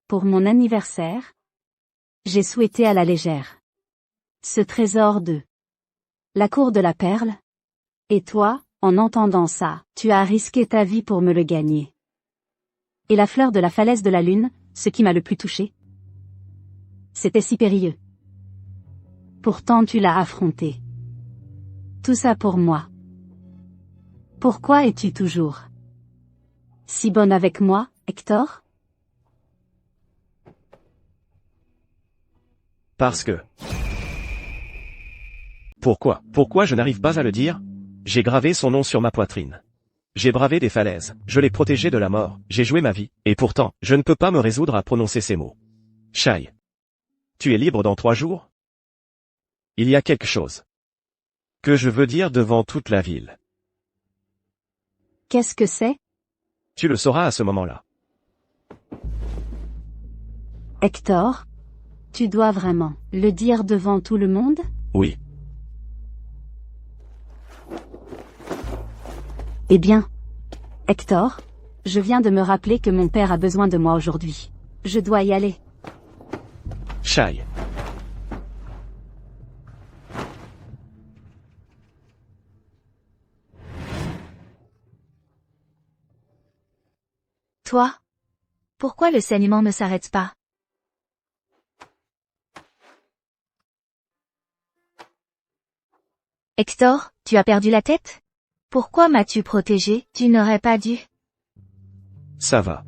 Pour mon anniversaire, j'ai souhaité à la légère ce trésor de la cour de la perle. Et toi, en entendant ça, tu as risqué ta vie pour me le gagner. Et la fleur de la falaise de la lune, ce qui m'a le plus touché? C'était si périlleux. Pourtant tu l'as affronté. Tout ça pour moi. Pourquoi es-tu toujours si bonne avec moi, Hector? Parce que... Pourquoi je n'arrive pas à le dire? J'ai gravé son nom sur ma poitrine. J'ai bravé des falaises, je l'ai protégé de la mort, j'ai joué ma vie, et pourtant, je ne peux pas me résoudre à prononcer ces mots. Shai. Tu es libre dans 3 jours? Il y a quelque chose que je veux dire devant toute la ville. Qu'est-ce que c'est? Tu le sauras à ce moment-là. Hector? Tu dois vraiment le dire devant tout le monde? Oui. Eh bien, Hector, je viens de me rappeler que mon père a besoin de moi aujourd'hui. Je dois y aller. Shai. Toi? Pourquoi le saignement ne s'arrête pas? Hector, tu as perdu la tête? Pourquoi m'as-tu protégé? Tu n'aurais pas dû. Ça va.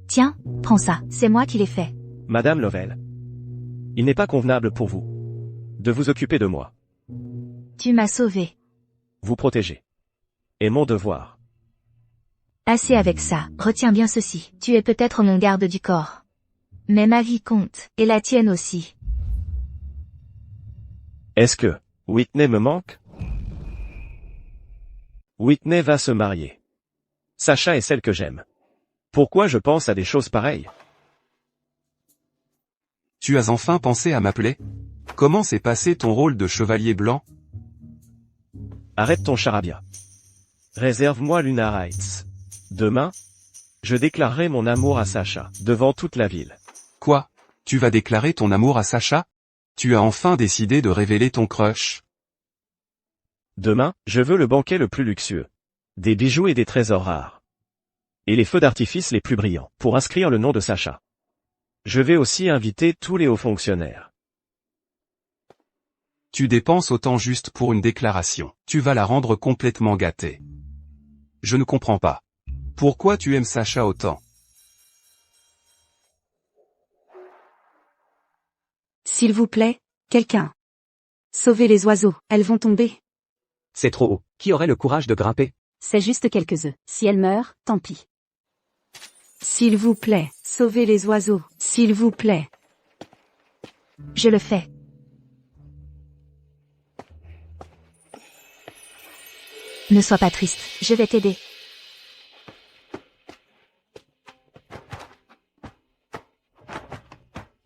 Tiens, prends ça, c'est moi qui l'ai fait. Madame Lovell. Il n'est pas convenable pour vous de vous occuper de moi. Tu m'as sauvé. Vous protéger est mon devoir. Assez avec ça, retiens bien ceci. Tu es peut-être mon garde du corps. Mais ma vie compte, et la tienne aussi. Est-ce que Whitney me manque? Whitney va se marier. Sacha est celle que j'aime. Pourquoi je pense à des choses pareilles? Tu as enfin pensé à m'appeler? Comment s'est passé ton rôle de chevalier blanc? Arrête ton charabia. Réserve-moi Lunar Heights. Demain, je déclarerai mon amour à Sacha, devant toute la ville. Quoi? Tu vas déclarer ton amour à Sacha? Tu as enfin décidé de révéler ton crush? Demain, je veux le banquet le plus luxueux. Des bijoux et des trésors rares. Et les feux d'artifice les plus brillants, pour inscrire le nom de Sacha. Je vais aussi inviter tous les hauts fonctionnaires. Tu dépenses autant juste pour une déclaration. Tu vas la rendre complètement gâtée. Je ne comprends pas. Pourquoi tu aimes Sacha autant? S'il vous plaît, quelqu'un. Sauvez les oiseaux, elles vont tomber. C'est trop haut. Qui aurait le courage de grimper? C'est juste quelques œufs. Si elle meurt, tant pis. S'il vous plaît, sauvez les oiseaux, s'il vous plaît. Je le fais. Ne sois pas triste, je vais t'aider.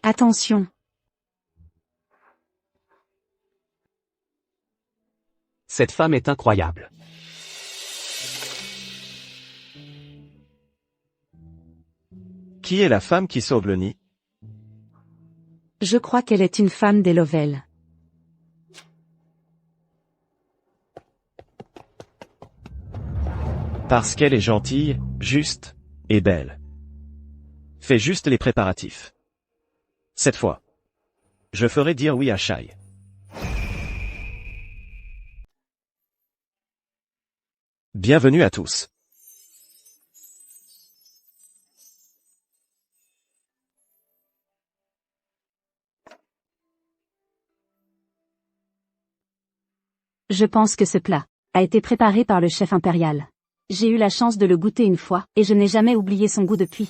Attention. Cette femme est incroyable. Qui est la femme qui sauve le nid? Je crois qu'elle est une femme des Lovell. Parce qu'elle est gentille, juste, et belle. Fais juste les préparatifs. Cette fois, je ferai dire oui à Shai. Bienvenue à tous. Je pense que ce plat a été préparé par le chef impérial. J'ai eu la chance de le goûter une fois, et je n'ai jamais oublié son goût depuis.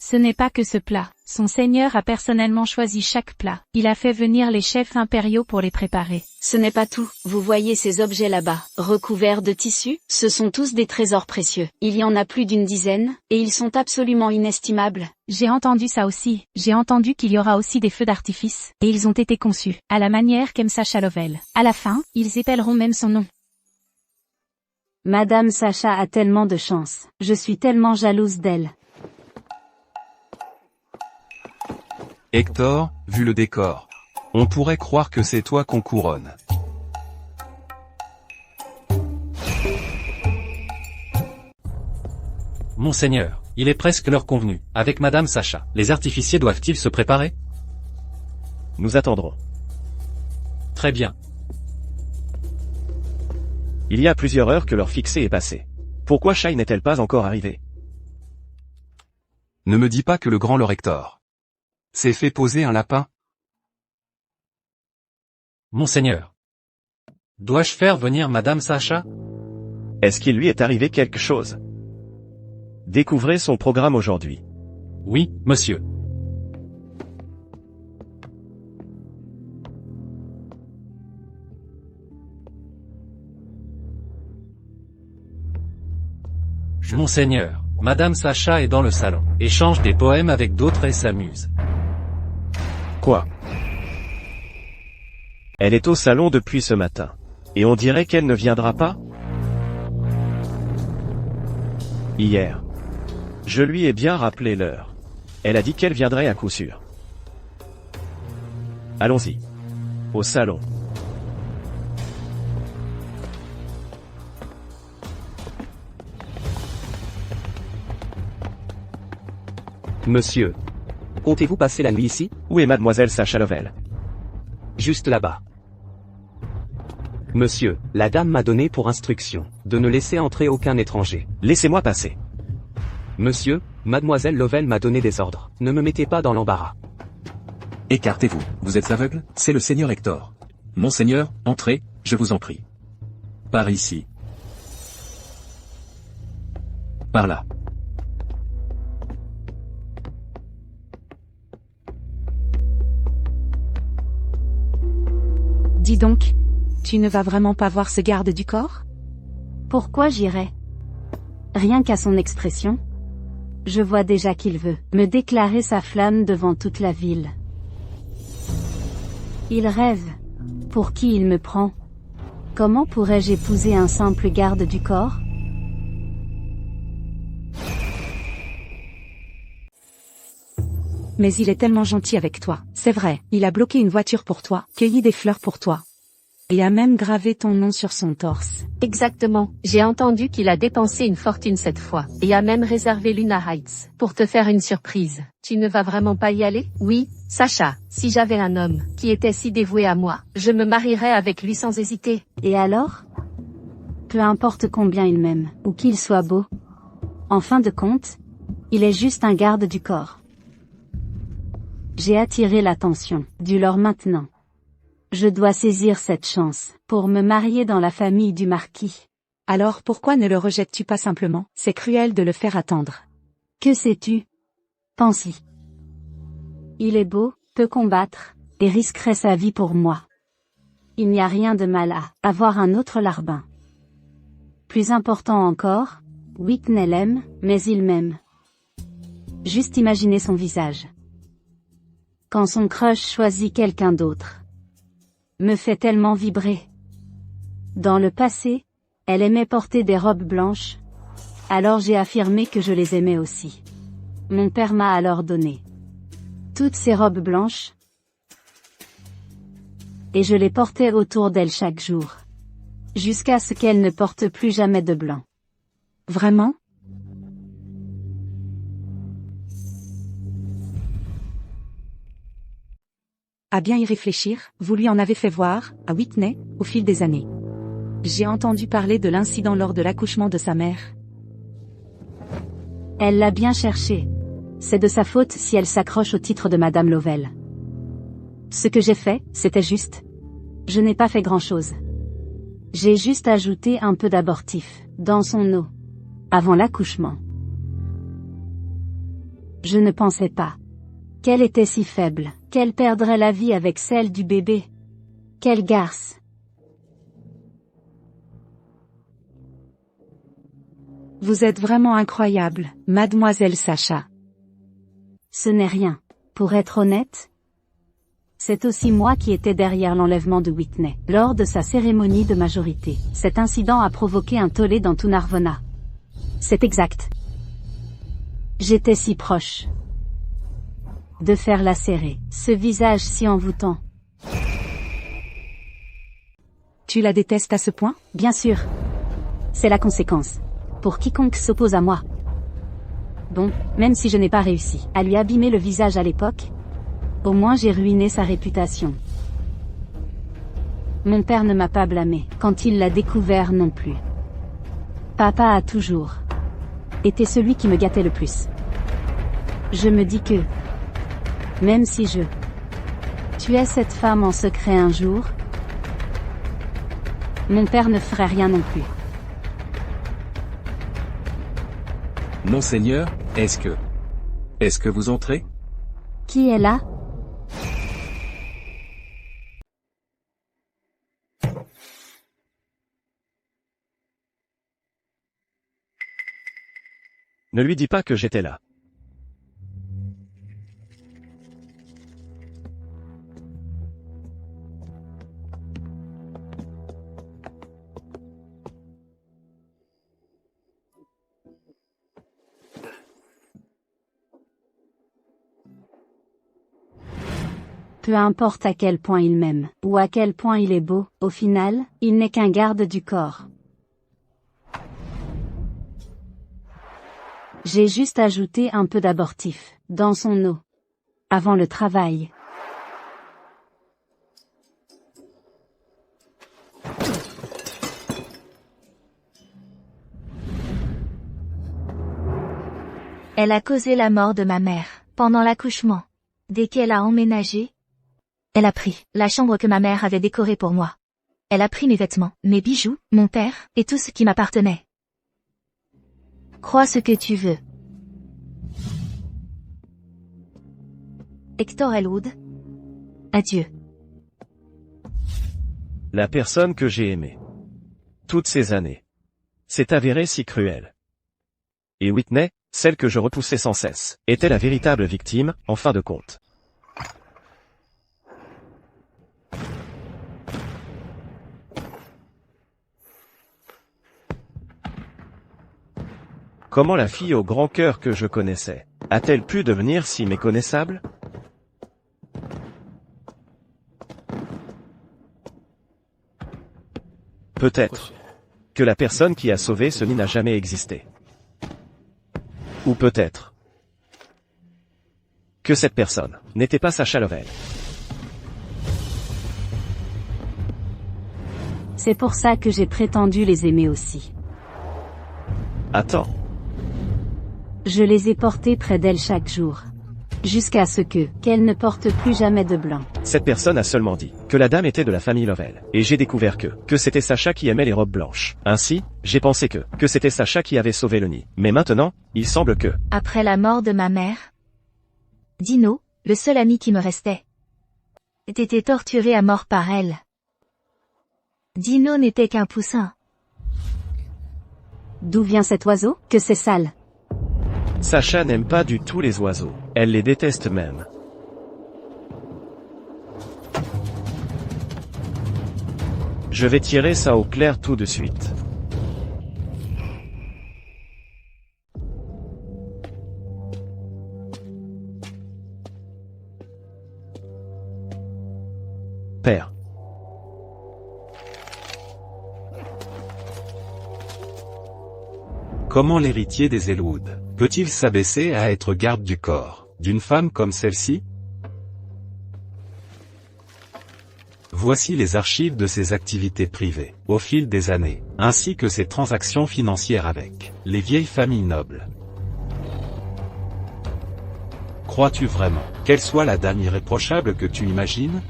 Ce n'est pas que ce plat. Son seigneur a personnellement choisi chaque plat. Il a fait venir les chefs impériaux pour les préparer. Ce n'est pas tout. Vous voyez ces objets là-bas, recouverts de tissu, ce sont tous des trésors précieux. Il y en a plus d'une dizaine, et ils sont absolument inestimables. J'ai entendu ça aussi. J'ai entendu qu'il y aura aussi des feux d'artifice, et ils ont été conçus, à la manière qu'aime Sacha Lovell. À la fin, ils épelleront même son nom. Madame Sacha a tellement de chance. Je suis tellement jalouse d'elle. Hector, vu le décor, on pourrait croire que c'est toi qu'on couronne. Monseigneur, il est presque l'heure convenue. Avec Madame Sacha, les artificiers doivent-ils se préparer? Nous attendrons. Très bien. Il y a plusieurs heures que l'heure fixée est passée. Pourquoi Shai n'est-elle pas encore arrivée? Ne me dis pas que le grand Lord Hector s'est fait poser un lapin? Monseigneur. Dois-je faire venir Madame Sacha? Est-ce qu'il lui est arrivé quelque chose? Découvrez son programme aujourd'hui. Oui, monsieur. Monseigneur, Madame Sacha est dans le salon, échange des poèmes avec d'autres et s'amuse. Quoi? Elle est au salon depuis ce matin. Et on dirait qu'elle ne viendra pas? Hier. Je lui ai bien rappelé l'heure. Elle a dit qu'elle viendrait à coup sûr. Allons-y. Au salon. Monsieur. Comptez-vous passer la nuit ici? Où est mademoiselle Sacha Lovell? Juste là-bas. Monsieur, la dame m'a donné pour instruction de ne laisser entrer aucun étranger. Laissez-moi passer. Monsieur, mademoiselle Lovell m'a donné des ordres. Ne me mettez pas dans l'embarras. Écartez-vous, vous êtes aveugle? C'est le seigneur Hector. Monseigneur, entrez, je vous en prie. Par ici. Par là. Dis donc, tu ne vas vraiment pas voir ce garde du corps? Pourquoi j'irais? Rien qu'à son expression. Je vois déjà qu'il veut me déclarer sa flamme devant toute la ville. Il rêve. Pour qui il me prend? Comment pourrais-je épouser un simple garde du corps? Mais il est tellement gentil avec toi, c'est vrai, il a bloqué une voiture pour toi, cueilli des fleurs pour toi. Et a même gravé ton nom sur son torse. Exactement, j'ai entendu qu'il a dépensé une fortune cette fois, et a même réservé Luna Heights, pour te faire une surprise. Tu ne vas vraiment pas y aller? Oui, Sacha, si j'avais un homme, qui était si dévoué à moi, je me marierais avec lui sans hésiter. Et alors? Peu importe combien il m'aime, ou qu'il soit beau. En fin de compte, il est juste un garde du corps. J'ai attiré l'attention du lord maintenant. Je dois saisir cette chance pour me marier dans la famille du marquis. Alors pourquoi ne le rejettes-tu pas simplement? C'est cruel de le faire attendre. Que sais-tu? Pense-y. Il est beau, peut combattre, et risquerait sa vie pour moi. Il n'y a rien de mal à avoir un autre larbin. Plus important encore, Whitney l'aime, mais il m'aime. Juste imaginez son visage. Quand son crush choisit quelqu'un d'autre. Me fait tellement vibrer. Dans le passé, elle aimait porter des robes blanches. Alors j'ai affirmé que je les aimais aussi. Mon père m'a alors donné toutes ces robes blanches. Et je les portais autour d'elle chaque jour. Jusqu'à ce qu'elle ne porte plus jamais de blanc. Vraiment? À bien y réfléchir, vous lui en avez fait voir, à Whitney, au fil des années. J'ai entendu parler de l'incident lors de l'accouchement de sa mère. Elle l'a bien cherché. C'est de sa faute si elle s'accroche au titre de Madame Lovell. Ce que j'ai fait, c'était juste. Je n'ai pas fait grand-chose. J'ai juste ajouté un peu d'abortif, dans son eau. Avant l'accouchement. Je ne pensais pas qu'elle était si faible, qu'elle perdrait la vie avec celle du bébé. Quelle garce. Vous êtes vraiment incroyable, mademoiselle Sacha. Ce n'est rien. Pour être honnête, c'est aussi moi qui étais derrière l'enlèvement de Whitney, lors de sa cérémonie de majorité. Cet incident a provoqué un tollé dans tout Narvona. C'est exact. J'étais si proche de faire lacérer ce visage si envoûtant. Tu la détestes à ce point? Bien sûr. C'est la conséquence. Pour quiconque s'oppose à moi. Bon, même si je n'ai pas réussi à lui abîmer le visage à l'époque, au moins j'ai ruiné sa réputation. Mon père ne m'a pas blâmé quand il l'a découvert non plus. Papa a toujours été celui qui me gâtait le plus. Je me dis que, même si je tuais cette femme en secret un jour, mon père ne ferait rien non plus. Monseigneur, est-ce que vous entrez? Qui est là? Ne lui dis pas que j'étais là. Peu importe à quel point il m'aime, ou à quel point il est beau, au final, il n'est qu'un garde du corps. J'ai juste ajouté un peu d'abortif, dans son eau. Avant le travail. Elle a causé la mort de ma mère, pendant l'accouchement. Dès qu'elle a emménagé, elle a pris la chambre que ma mère avait décorée pour moi. Elle a pris mes vêtements, mes bijoux, mon père, et tout ce qui m'appartenait. Crois ce que tu veux. Hector Elwood. Adieu. La personne que j'ai aimée. Toutes ces années. S'est avérée si cruelle. Et Whitney, celle que je repoussais sans cesse, était la véritable victime, en fin de compte. Comment la fille au grand cœur que je connaissais a-t-elle pu devenir si méconnaissable? Peut-être que la personne qui a sauvé ce nid n'a jamais existé. Ou peut-être que cette personne n'était pas Sacha Lovell. C'est pour ça que j'ai prétendu les aimer aussi. Attends. Je les ai portés près d'elle chaque jour. Jusqu'à ce qu'elle ne porte plus jamais de blanc. Cette personne a seulement dit que la dame était de la famille Lovell. Et j'ai découvert que c'était Sacha qui aimait les robes blanches. Ainsi, j'ai pensé que c'était Sacha qui avait sauvé le nid. Mais maintenant, il semble que... Après la mort de ma mère, Dino, le seul ami qui me restait, ait été torturé à mort par elle. Dino n'était qu'un poussin. D'où vient cet oiseau? Que c'est sale. Sacha n'aime pas du tout les oiseaux. Elle les déteste même. Je vais tirer ça au clair tout de suite. Père. Comment l'héritier des Elwood peut-il s'abaisser à être garde du corps d'une femme comme celle-ci? Voici les archives de ses activités privées, au fil des années, ainsi que ses transactions financières avec les vieilles familles nobles. Crois-tu vraiment qu'elle soit la dame irréprochable que tu imagines?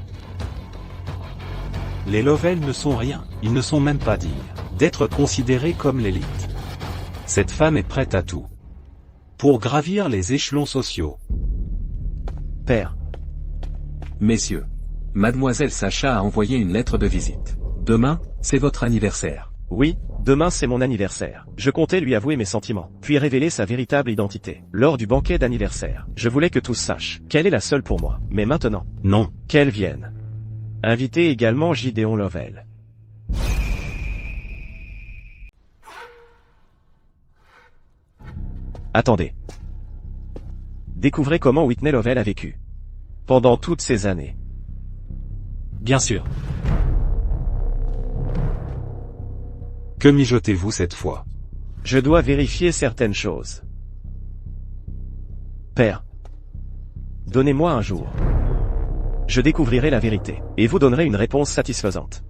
Les Lovell ne sont rien, ils ne sont même pas dignes d'être considérés comme l'élite. Cette femme est prête à tout pour gravir les échelons sociaux. Père. Messieurs, Mademoiselle Sacha a envoyé une lettre de visite. Demain, c'est votre anniversaire. Oui, demain c'est mon anniversaire. Je comptais lui avouer mes sentiments, puis révéler sa véritable identité. Lors du banquet d'anniversaire, je voulais que tous sachent qu'elle est la seule pour moi. Mais maintenant, non, qu'elle vienne. Invitez également Gideon Lovell. Attendez. Découvrez comment Whitney Lovell a vécu. Pendant toutes ces années. Bien sûr. Que mijotez-vous cette fois? Je dois vérifier certaines choses. Père. Donnez-moi un jour. Je découvrirai la vérité, et vous donnerez une réponse satisfaisante.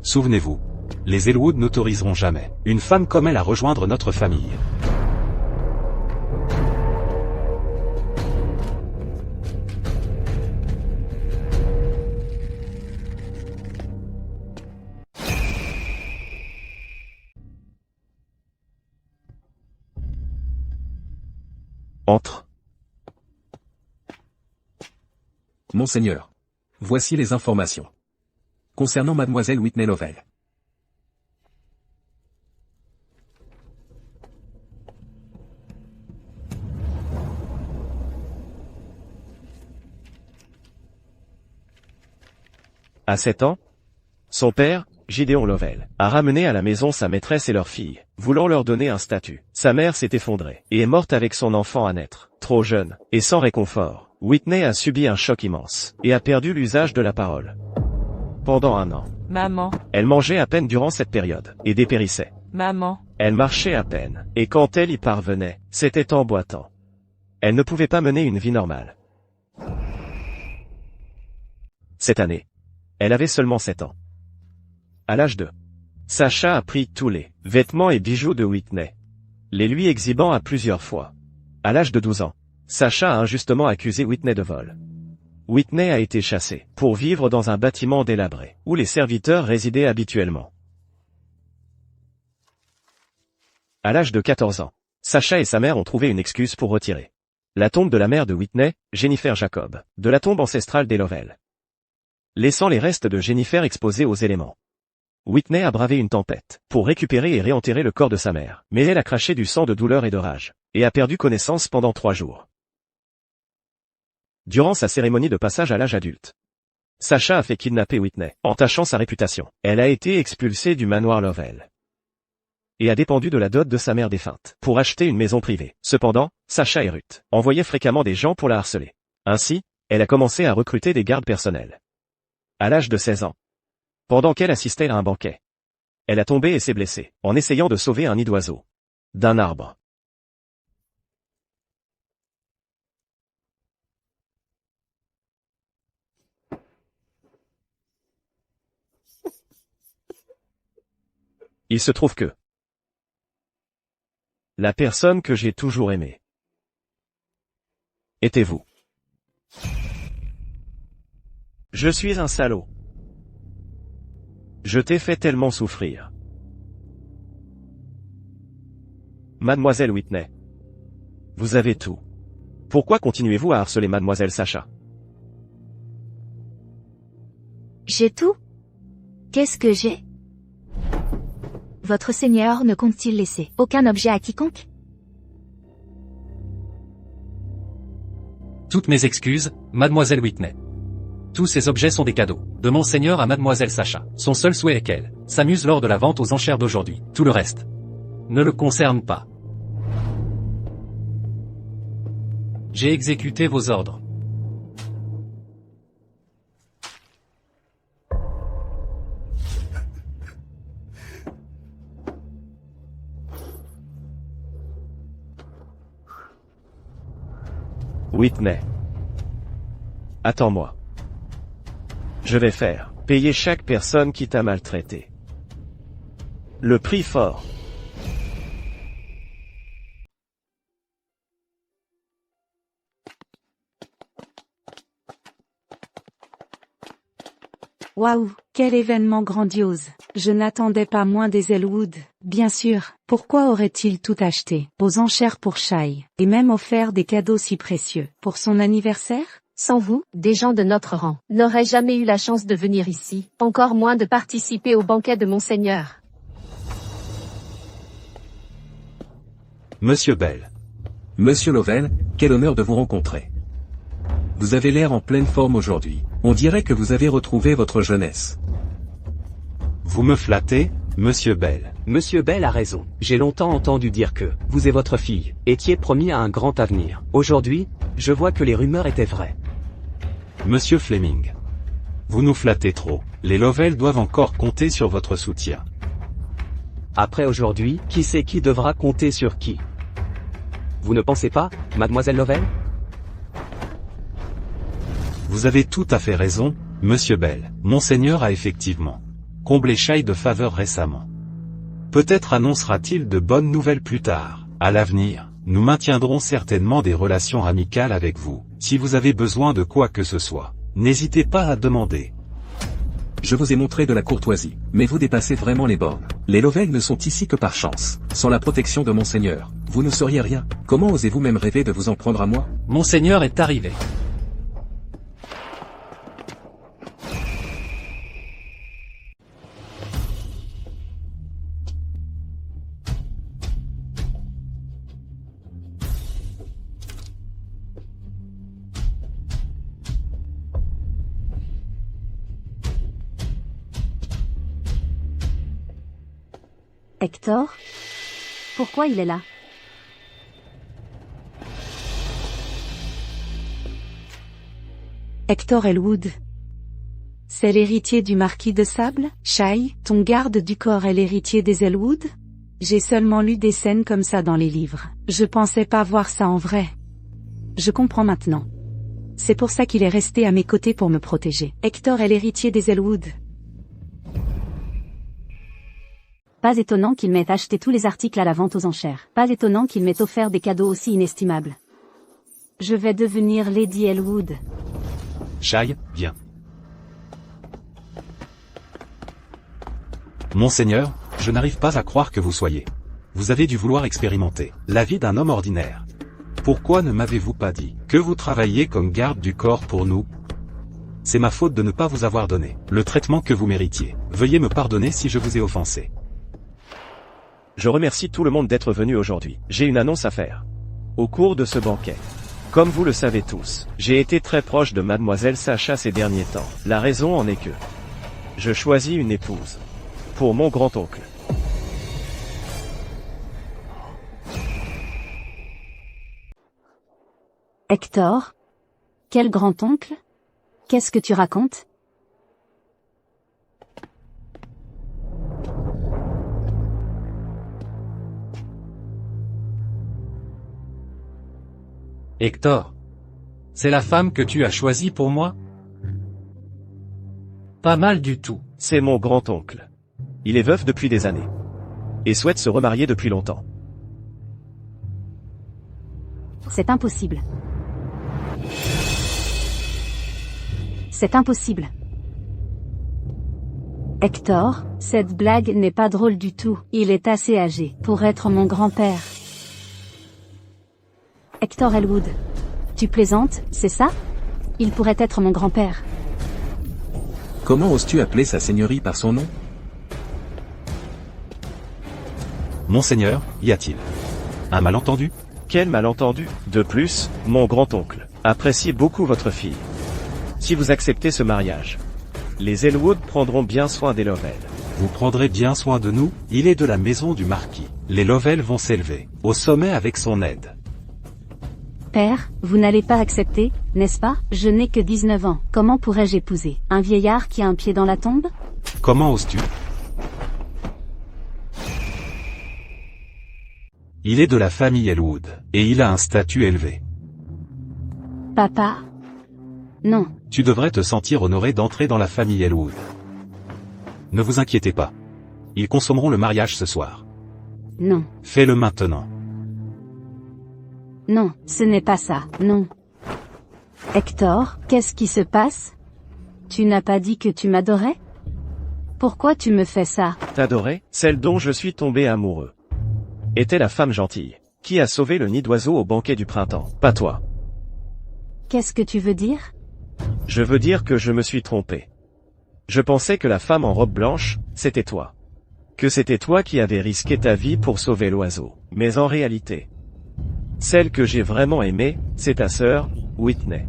Souvenez-vous, les Elwood n'autoriseront jamais une femme comme elle à rejoindre notre famille. Entre. Monseigneur. Voici les informations. Concernant Mademoiselle Whitney Lovell. À 7 ans, son père, Gideon Lovell, a ramené à la maison sa maîtresse et leur fille, voulant leur donner un statut. Sa mère s'est effondrée, et est morte avec son enfant à naître. Trop jeune, et sans réconfort, Whitney a subi un choc immense, et a perdu l'usage de la parole. Pendant 1 an. Maman. Elle mangeait à peine durant cette période, et dépérissait. Maman. Elle marchait à peine, et quand elle y parvenait, c'était en boitant. Elle ne pouvait pas mener une vie normale. Cette année, elle avait seulement 7 ans. À l'âge de, Sacha a pris tous les vêtements et bijoux de Whitney, les lui exhibant à plusieurs fois. À l'âge de 12 ans, Sacha a injustement accusé Whitney de vol. Whitney a été chassée pour vivre dans un bâtiment délabré, où les serviteurs résidaient habituellement. À l'âge de 14 ans, Sacha et sa mère ont trouvé une excuse pour retirer la tombe de la mère de Whitney, Jennifer Jacob, de la tombe ancestrale des Lovell, laissant les restes de Jennifer exposés aux éléments. Whitney a bravé une tempête pour récupérer et réenterrer le corps de sa mère, mais elle a craché du sang de douleur et de rage, et a perdu connaissance pendant 3 jours. Durant sa cérémonie de passage à l'âge adulte, Sacha a fait kidnapper Whitney, entachant sa réputation. Elle a été expulsée du manoir Lovell et a dépendu de la dot de sa mère défunte pour acheter une maison privée. Cependant, Sacha et Ruth envoyaient fréquemment des gens pour la harceler. Ainsi, elle a commencé à recruter des gardes personnels. À l'âge de 16 ans, pendant qu'elle assistait à un banquet, elle a tombé et s'est blessée, en essayant de sauver un nid d'oiseaux d'un arbre. Il se trouve que la personne que j'ai toujours aimée était vous. Je suis un salaud. Je t'ai fait tellement souffrir. Mademoiselle Whitney. Vous avez tout. Pourquoi continuez-vous à harceler Mademoiselle Sacha? J'ai tout? Qu'est-ce que j'ai? Votre Seigneur ne compte-t-il laisser aucun objet à quiconque? Toutes mes excuses, Mademoiselle Whitney. Tous ces objets sont des cadeaux de Monseigneur à Mademoiselle Sacha. Son seul souhait est qu'elle s'amuse lors de la vente aux enchères d'aujourd'hui. Tout le reste ne le concerne pas. J'ai exécuté vos ordres. Whitney. Attends-moi. Je vais faire payer chaque personne qui t'a maltraité. Le prix fort. Waouh, quel événement grandiose. Je n'attendais pas moins des Elwood. Bien sûr, pourquoi aurait-il tout acheté aux enchères pour Shai, et même offert des cadeaux si précieux pour son anniversaire? Sans vous, des gens de notre rang n'auraient jamais eu la chance de venir ici, encore moins de participer au banquet de Monseigneur. Monsieur Bell. Monsieur Lovell, quel honneur de vous rencontrer. Vous avez l'air en pleine forme aujourd'hui. On dirait que vous avez retrouvé votre jeunesse. Vous me flattez, Monsieur Bell. Monsieur Bell a raison. J'ai longtemps entendu dire que, vous et votre fille, étiez promis à un grand avenir. Aujourd'hui, je vois que les rumeurs étaient vraies. Monsieur Fleming. Vous nous flattez trop. Les Lovell doivent encore compter sur votre soutien. Après aujourd'hui, qui sait qui devra compter sur qui? Vous ne pensez pas, mademoiselle Lovell? Vous avez tout à fait raison, Monsieur Bell. Monseigneur a effectivement comblé Shai de faveurs récemment. Peut-être annoncera-t-il de bonnes nouvelles plus tard. À l'avenir, nous maintiendrons certainement des relations amicales avec vous. Si vous avez besoin de quoi que ce soit, n'hésitez pas à demander. Je vous ai montré de la courtoisie, mais vous dépassez vraiment les bornes. Les Lovell ne sont ici que par chance. Sans la protection de Monseigneur, vous ne seriez rien. Comment osez-vous même rêver de vous en prendre à moi? Monseigneur est arrivé. Hector? Pourquoi il est là? Hector Elwood. C'est l'héritier du marquis de Sable? Shai, ton garde du corps est l'héritier des Elwood? J'ai seulement lu des scènes comme ça dans les livres. Je pensais pas voir ça en vrai. Je comprends maintenant. C'est pour ça qu'il est resté à mes côtés pour me protéger. Hector est l'héritier des Elwood. Pas étonnant qu'il m'ait acheté tous les articles à la vente aux enchères. Pas étonnant qu'il m'ait offert des cadeaux aussi inestimables. Je vais devenir Lady Elwood. Shai, viens. Monseigneur, je n'arrive pas à croire que vous soyez. Vous avez dû vouloir expérimenter la vie d'un homme ordinaire. Pourquoi ne m'avez-vous pas dit que vous travailliez comme garde du corps pour nous? C'est ma faute de ne pas vous avoir donné le traitement que vous méritiez. Veuillez me pardonner si je vous ai offensé. Je remercie tout le monde d'être venu aujourd'hui. J'ai une annonce à faire. Au cours de ce banquet, comme vous le savez tous, j'ai été très proche de mademoiselle Sacha ces derniers temps. La raison en est que je choisis une épouse pour mon grand-oncle. Hector? Quel grand-oncle? Qu'est-ce que tu racontes? Hector. C'est la femme que tu as choisie pour moi? Pas mal du tout. C'est mon grand-oncle. Il est veuf depuis des années. Et souhaite se remarier depuis longtemps. C'est impossible. C'est impossible. Hector, cette blague n'est pas drôle du tout. Il est assez âgé pour être mon grand-père. Hector Elwood. Tu plaisantes, c'est ça? Il pourrait être mon grand-père. Comment oses-tu appeler sa seigneurie par son nom? Monseigneur, y a-t-il un malentendu? Quel malentendu? De plus, mon grand-oncle apprécie beaucoup votre fille. Si vous acceptez ce mariage, les Elwood prendront bien soin des Lovell. Vous prendrez bien soin de nous? Il est de la maison du marquis. Les Lovell vont s'élever au sommet avec son aide. Père, vous n'allez pas accepter, n'est-ce pas? Je n'ai que 19 ans. Comment pourrais-je épouser un vieillard qui a un pied dans la tombe? Comment oses-tu? Il est de la famille Elwood, et il a un statut élevé. Papa? Non. Tu devrais te sentir honoré d'entrer dans la famille Elwood. Ne vous inquiétez pas. Ils consommeront le mariage ce soir. Non. Fais-le maintenant. Non, ce n'est pas ça, non. Hector, qu'est-ce qui se passe? Tu n'as pas dit que tu m'adorais? Pourquoi tu me fais ça? T'adorais, celle dont je suis tombé amoureux. Était la femme gentille, qui a sauvé le nid d'oiseau au banquet du printemps, pas toi. Qu'est-ce que tu veux dire? Je veux dire que je me suis trompé. Je pensais que la femme en robe blanche, c'était toi. Que c'était toi qui avais risqué ta vie pour sauver l'oiseau. Mais en réalité, celle que j'ai vraiment aimée, c'est ta sœur, Whitney.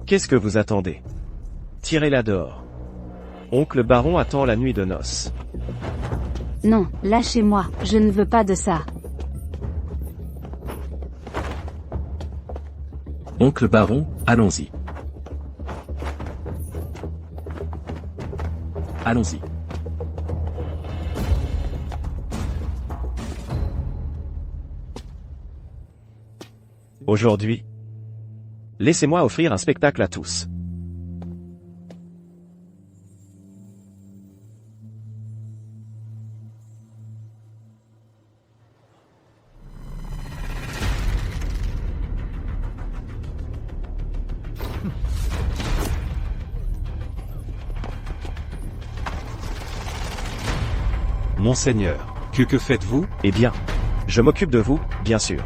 Qu'est-ce que vous attendez? Tirez-la dehors. Oncle Baron attend la nuit de noces. Non, lâchez-moi, je ne veux pas de ça. Oncle Baron, allons-y. Allons-y. Aujourd'hui, laissez-moi offrir un spectacle à tous. Monseigneur, que faites-vous? Eh bien, je m'occupe de vous, bien sûr.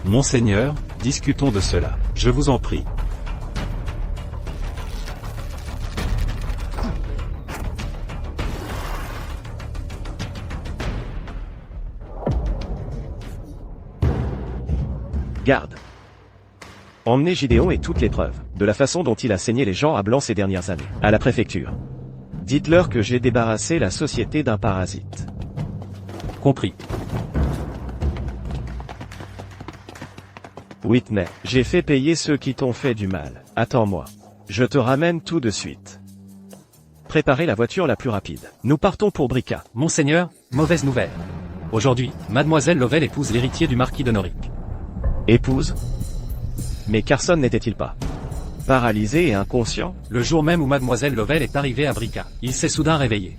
Monseigneur, discutons de cela, je vous en prie. Garde. Emmenez Gideon et toutes les preuves, de la façon dont il a saigné les gens à blanc ces dernières années, à la préfecture. Dites-leur que j'ai débarrassé la société d'un parasite. Compris. Whitney, j'ai fait payer ceux qui t'ont fait du mal. Attends-moi. Je te ramène tout de suite. Préparez la voiture la plus rapide. Nous partons pour Brica. Monseigneur, mauvaise nouvelle. Aujourd'hui, Mademoiselle Lovell épouse l'héritier du marquis de Norick. Épouse? Mais Carson n'était-il pas paralysé et inconscient? Le jour même où Mademoiselle Lovell est arrivée à Brica, il s'est soudain réveillé.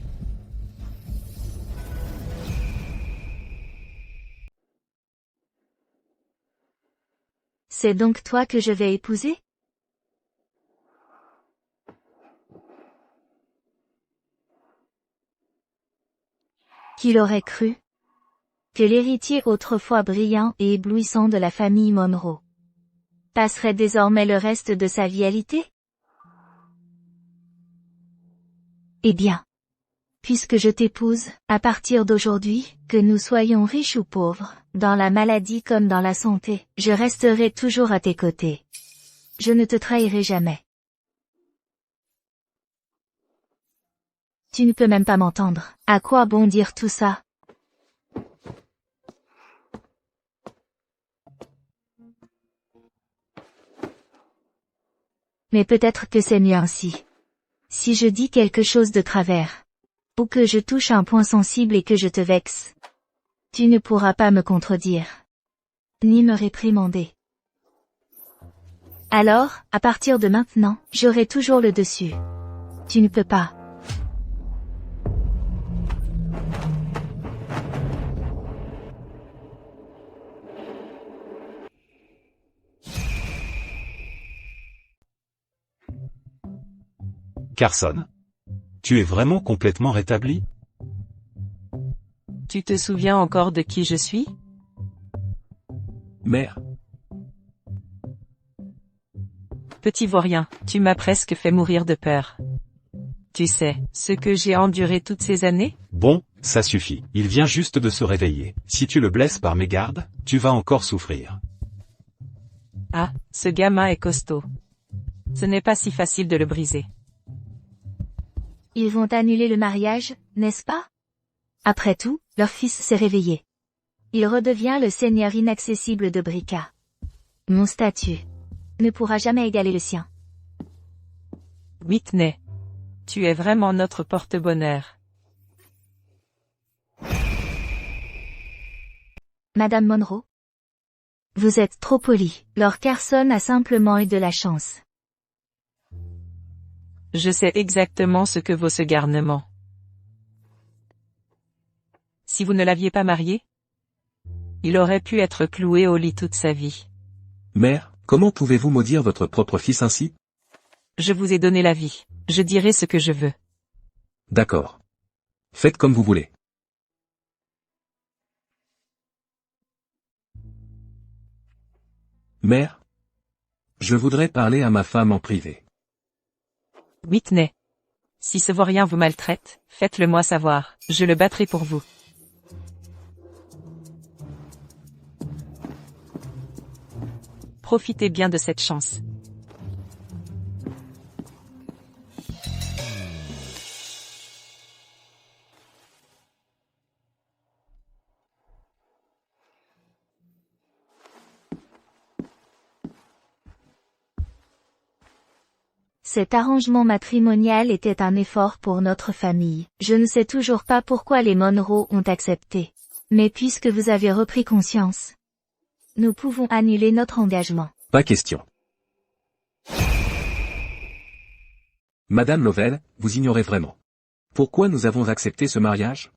C'est donc toi que je vais épouser? Qui l'aurait cru? Que l'héritier autrefois brillant et éblouissant de la famille Monroe passerait désormais le reste de sa vie alité? Eh bien, puisque je t'épouse, à partir d'aujourd'hui, que nous soyons riches ou pauvres, dans la maladie comme dans la santé, je resterai toujours à tes côtés. Je ne te trahirai jamais. Tu ne peux même pas m'entendre. À quoi bon dire tout ça? Mais peut-être que c'est mieux ainsi. Si je dis quelque chose de travers, ou que je touche un point sensible et que je te vexe, tu ne pourras pas me contredire, ni me réprimander. Alors, à partir de maintenant, j'aurai toujours le dessus. Tu ne peux pas. Carson? Tu es vraiment complètement rétabli? Tu te souviens encore de qui je suis? Mère. Petit vaurien, tu m'as presque fait mourir de peur. Tu sais, ce que j'ai enduré toutes ces années? Bon, ça suffit. Il vient juste de se réveiller. Si tu le blesses par mégarde, tu vas encore souffrir. Ah, ce gamin est costaud. Ce n'est pas si facile de le briser. Ils vont annuler le mariage, n'est-ce pas? Après tout, leur fils s'est réveillé. Il redevient le seigneur inaccessible de Brica. Mon statut ne pourra jamais égaler le sien. Whitney. Tu es vraiment notre porte-bonheur. Madame Monroe? Vous êtes trop polie. Lord Carson a simplement eu de la chance. Je sais exactement ce que vaut ce garnement. Si vous ne l'aviez pas marié, il aurait pu être cloué au lit toute sa vie. Mère, comment pouvez-vous maudire votre propre fils ainsi? Je vous ai donné la vie. Je dirai ce que je veux. D'accord. Faites comme vous voulez. Mère, je voudrais parler à ma femme en privé. Whitney. Si ce vaurien vous maltraite, faites-le moi savoir. Je le battrai pour vous. Profitez bien de cette chance. Cet arrangement matrimonial était un effort pour notre famille. Je ne sais toujours pas pourquoi les Monroe ont accepté. Mais puisque vous avez repris conscience, nous pouvons annuler notre engagement. Pas question. Madame Lovell, vous ignorez vraiment. Pourquoi nous avons accepté ce mariage?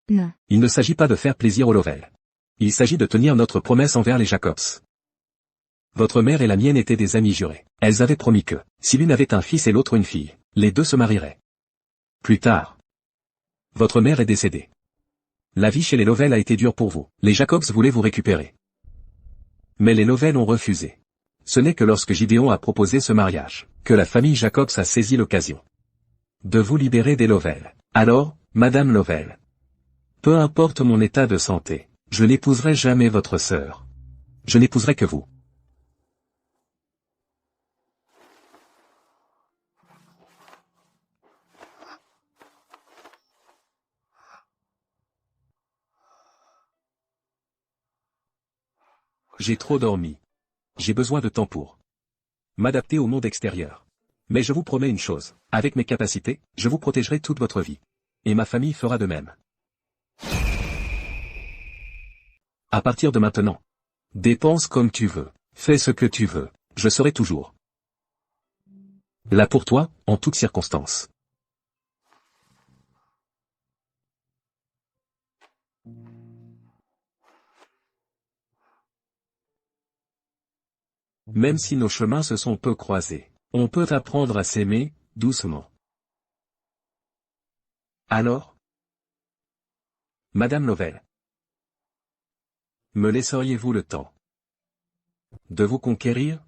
Non. Il ne s'agit pas de faire plaisir aux Lovell. Il s'agit de tenir notre promesse envers les Jacobs. Votre mère et la mienne étaient des amies jurées. Elles avaient promis que, si l'une avait un fils et l'autre une fille, les deux se marieraient. Plus tard, votre mère est décédée. La vie chez les Lovell a été dure pour vous. Les Jacobs voulaient vous récupérer. Mais les Lovell ont refusé. Ce n'est que lorsque Gideon a proposé ce mariage, que la famille Jacobs a saisi l'occasion de vous libérer des Lovell. Alors, Madame Lovell, peu importe mon état de santé, je n'épouserai jamais votre sœur. Je n'épouserai que vous. J'ai trop dormi. J'ai besoin de temps pour m'adapter au monde extérieur. Mais je vous promets une chose, avec mes capacités, je vous protégerai toute votre vie. Et ma famille fera de même. À partir de maintenant, dépense comme tu veux, fais ce que tu veux, je serai toujours là pour toi, en toutes circonstances. Même si nos chemins se sont peu croisés, on peut apprendre à s'aimer, doucement. Alors, Madame Lovell, me laisseriez-vous le temps de vous conquérir?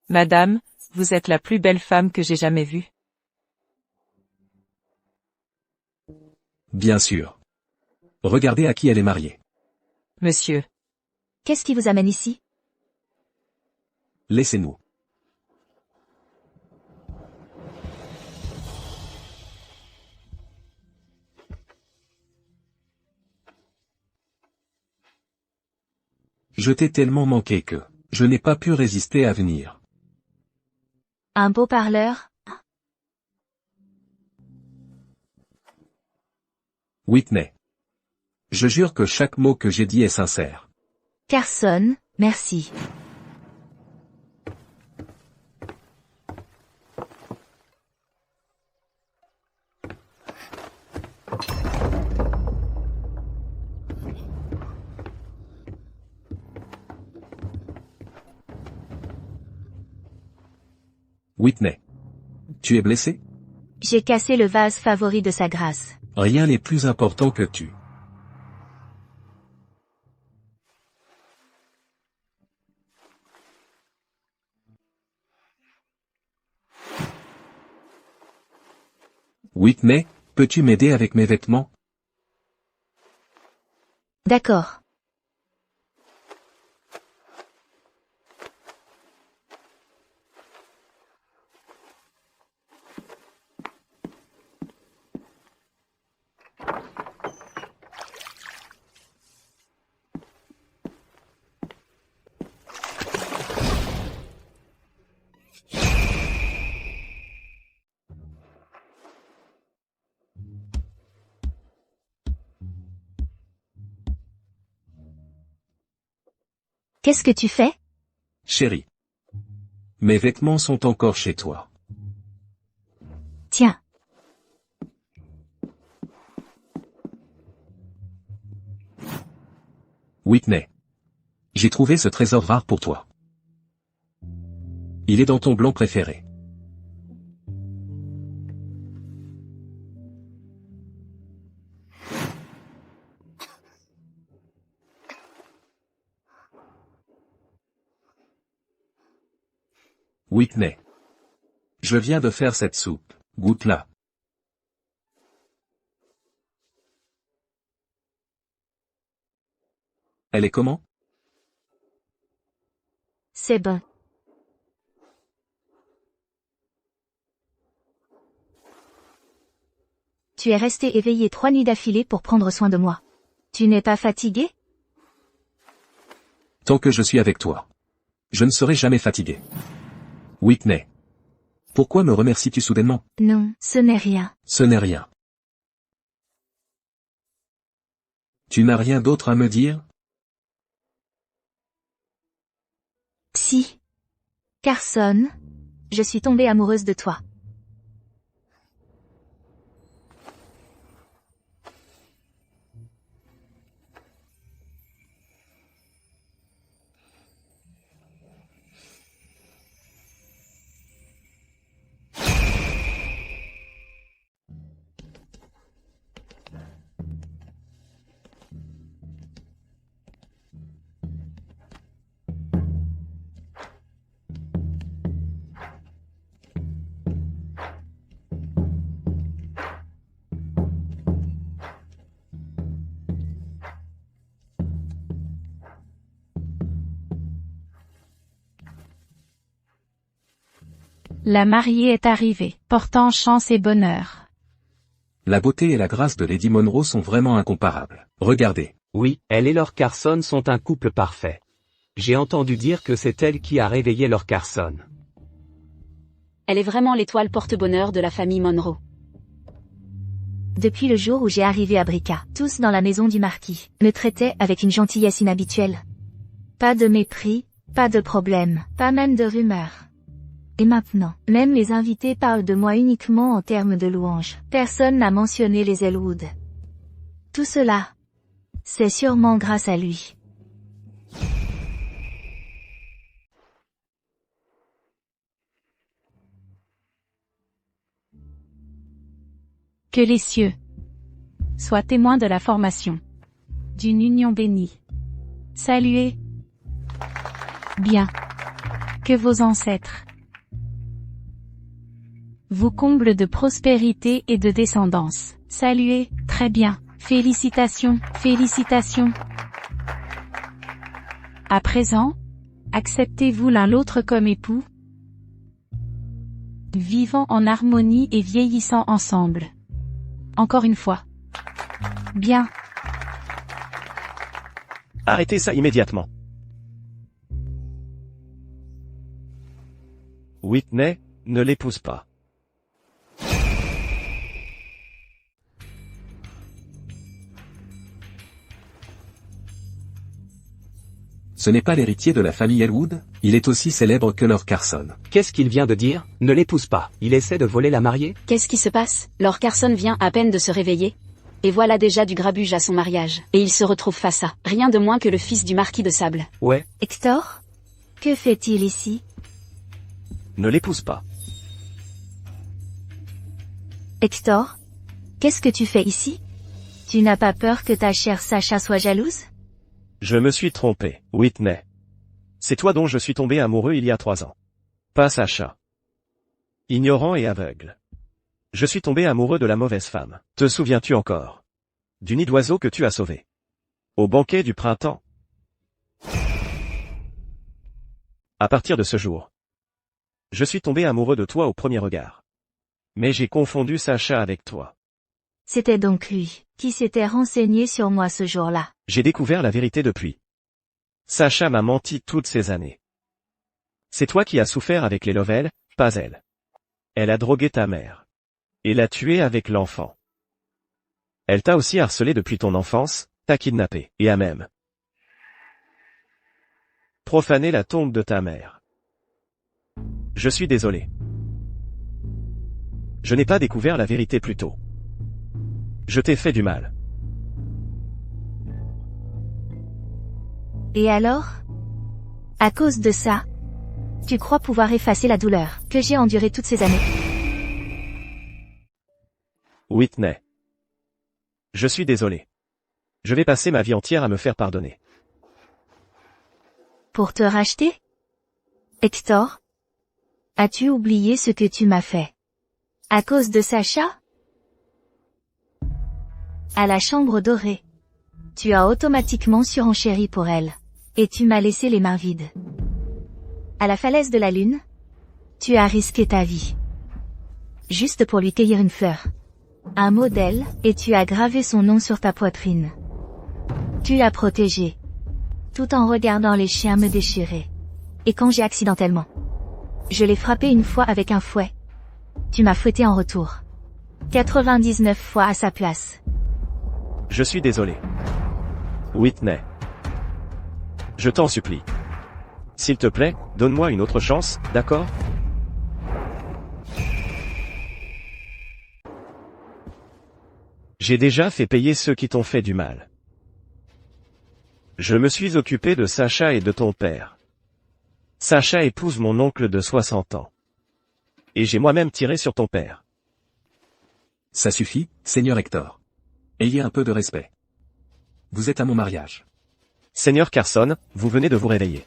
Madame, vous êtes la plus belle femme que j'ai jamais vue. Bien sûr. Regardez à qui elle est mariée. Monsieur. Qu'est-ce qui vous amène ici? Laissez-nous. Je t'ai tellement manqué que je n'ai pas pu résister à venir. Un beau parleur? Whitney. Je jure que chaque mot que j'ai dit est sincère. Carson, merci. Whitney. Tu es blessé? J'ai cassé le vase favori de sa grâce. Rien n'est plus important que tu. Whitney, peux-tu m'aider avec mes vêtements? D'accord. Qu'est-ce que tu fais? Chérie. Mes vêtements sont encore chez toi. Tiens. Whitney. J'ai trouvé ce trésor rare pour toi. Il est dans ton blanc préféré. Whitney. Je viens de faire cette soupe. Goûte-la. Elle est comment? C'est bon. Tu es resté éveillé 3 nuits d'affilée pour prendre soin de moi. Tu n'es pas fatigué? Tant que je suis avec toi. Je ne serai jamais fatigué. Whitney. Pourquoi me remercies-tu soudainement? Non, ce n'est rien. Ce n'est rien. Tu n'as rien d'autre à me dire? Si. Carson, je suis tombée amoureuse de toi. La mariée est arrivée, portant chance et bonheur. La beauté et la grâce de Lady Monroe sont vraiment incomparables. Regardez. Oui, elle et Lord Carson sont un couple parfait. J'ai entendu dire que c'est elle qui a réveillé Lord Carson. Elle est vraiment l'étoile porte-bonheur de la famille Monroe. Depuis le jour où j'ai arrivé à Brica, tous dans la maison du marquis me traitaient avec une gentillesse inhabituelle. Pas de mépris, pas de problème, pas même de rumeurs. Et maintenant, même les invités parlent de moi uniquement en termes de louanges. Personne n'a mentionné les Elwood. Tout cela, c'est sûrement grâce à lui. Que les cieux soient témoins de la formation d'une union bénie. Saluez bien que vos ancêtres vous comblent de prospérité et de descendance. Saluez, très bien, félicitations, félicitations. À présent, acceptez-vous l'un l'autre comme époux, vivant en harmonie et vieillissant ensemble. Encore une fois. Bien. Arrêtez ça immédiatement. Whitney, ne l'épouse pas. Ce n'est pas l'héritier de la famille Elwood, il est aussi célèbre que Lord Carson. Qu'est-ce qu'il vient de dire? Ne l'épouse pas. Il essaie de voler la mariée? Qu'est-ce qui se passe? Lord Carson vient à peine de se réveiller. Et voilà déjà du grabuge à son mariage. Et il se retrouve face à rien de moins que le fils du marquis de Sable. Ouais. Hector? Que fait-il ici? Ne l'épouse pas. Hector? Qu'est-ce que tu fais ici? Tu n'as pas peur que ta chère Sacha soit jalouse? Je me suis trompé, Whitney. C'est toi dont je suis tombé amoureux il y a 3 ans. Pas Sacha. Ignorant et aveugle. Je suis tombé amoureux de la mauvaise femme. Te souviens-tu encore? Du nid d'oiseau que tu as sauvé. Au banquet du printemps. À partir de ce jour, je suis tombé amoureux de toi au premier regard. Mais j'ai confondu Sacha avec toi. C'était donc lui, qui s'était renseigné sur moi ce jour-là. J'ai découvert la vérité depuis. Sacha m'a menti toutes ces années. C'est toi qui as souffert avec les Lovell, pas elle. Elle a drogué ta mère. Et l'a tuée avec l'enfant. Elle t'a aussi harcelé depuis ton enfance, t'a kidnappé, et a même profané la tombe de ta mère. Je suis désolé. Je n'ai pas découvert la vérité plus tôt. Je t'ai fait du mal. Et alors? À cause de ça, tu crois pouvoir effacer la douleur que j'ai endurée toutes ces années? Whitney. Je suis désolé. Je vais passer ma vie entière à me faire pardonner. Pour te racheter? Hector? As-tu oublié ce que tu m'as fait? À cause de Sacha? À la chambre dorée. Tu as automatiquement surenchéri pour elle. Et tu m'as laissé les mains vides. À la falaise de la lune? Tu as risqué ta vie. Juste pour lui cueillir une fleur. Un modèle, et tu as gravé son nom sur ta poitrine. Tu l'as protégé. Tout en regardant les chiens me déchirer. Et quand j'ai accidentellement. Je l'ai frappé une fois avec un fouet. Tu m'as fouetté en retour. 99 fois à sa place. Je suis désolé. Whitney. Je t'en supplie. S'il te plaît, donne-moi une autre chance, d'accord? J'ai déjà fait payer ceux qui t'ont fait du mal. Je me suis occupé de Sacha et de ton père. Sacha épouse mon oncle de 60 ans. Et j'ai moi-même tiré sur ton père. Ça suffit, Seigneur Hector. Ayez un peu de respect. Vous êtes à mon mariage. Seigneur Carson, vous venez de vous réveiller.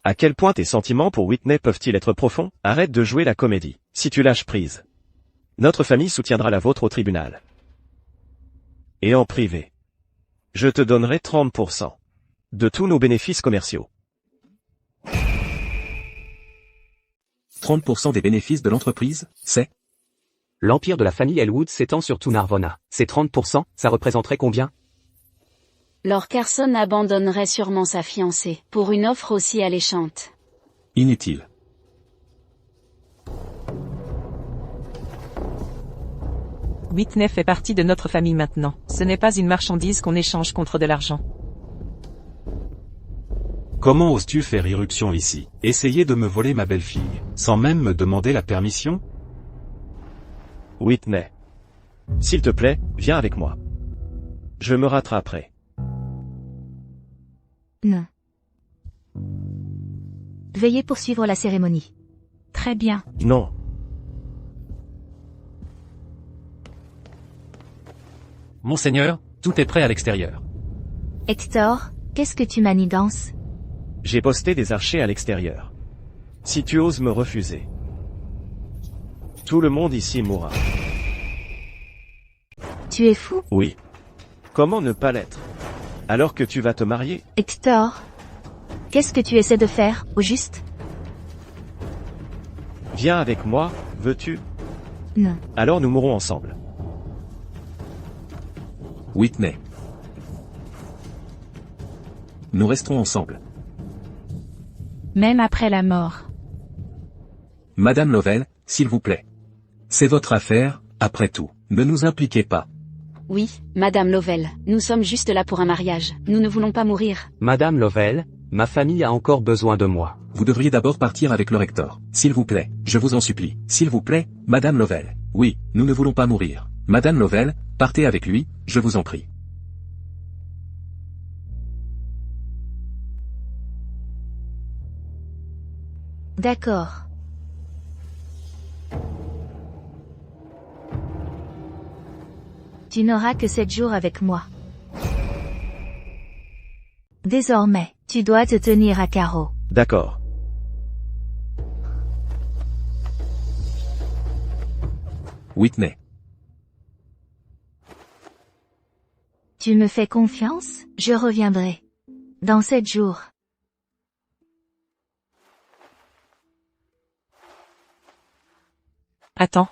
À quel point tes sentiments pour Whitney peuvent-ils être profonds? Arrête de jouer la comédie. Si tu lâches prise, notre famille soutiendra la vôtre au tribunal. Et en privé. Je te donnerai 30% de tous nos bénéfices commerciaux. 30% des bénéfices de l'entreprise, c'est? L'empire de la famille Elwood s'étend sur tout Narvona. Ces 30%, ça représenterait combien? Lord Carson abandonnerait sûrement sa fiancée, pour une offre aussi alléchante. Inutile. Whitney fait partie de notre famille maintenant. Ce n'est pas une marchandise qu'on échange contre de l'argent. Comment oses-tu faire irruption ici? Essayer de me voler ma belle-fille, sans même me demander la permission? Whitney. S'il te plaît, viens avec moi. Je me rattraperai. Non. Veuillez poursuivre la cérémonie. Très bien. Non. Monseigneur, tout est prêt à l'extérieur. Hector, qu'est-ce que tu manigances? J'ai posté des archers à l'extérieur. Si tu oses me refuser, tout le monde ici mourra. Tu es fou? Oui. Comment ne pas l'être? Alors que tu vas te marier? Hector, qu'est-ce que tu essaies de faire, au juste? Viens avec moi, veux-tu? Non. Alors nous mourrons ensemble. Whitney. Nous resterons ensemble. Même après la mort. Madame Lovell, s'il vous plaît. C'est votre affaire, après tout. Ne nous impliquez pas. Oui, Madame Lovell, nous sommes juste là pour un mariage. Nous ne voulons pas mourir. Madame Lovell, ma famille a encore besoin de moi. Vous devriez d'abord partir avec le recteur. S'il vous plaît, je vous en supplie. S'il vous plaît, Madame Lovell. Oui, nous ne voulons pas mourir. Madame Lovell, partez avec lui, je vous en prie. D'accord. Tu n'auras que 7 jours avec moi. Désormais, tu dois te tenir à carreau. D'accord. Whitney. Tu me fais confiance? Je reviendrai. Dans 7 jours. Attends.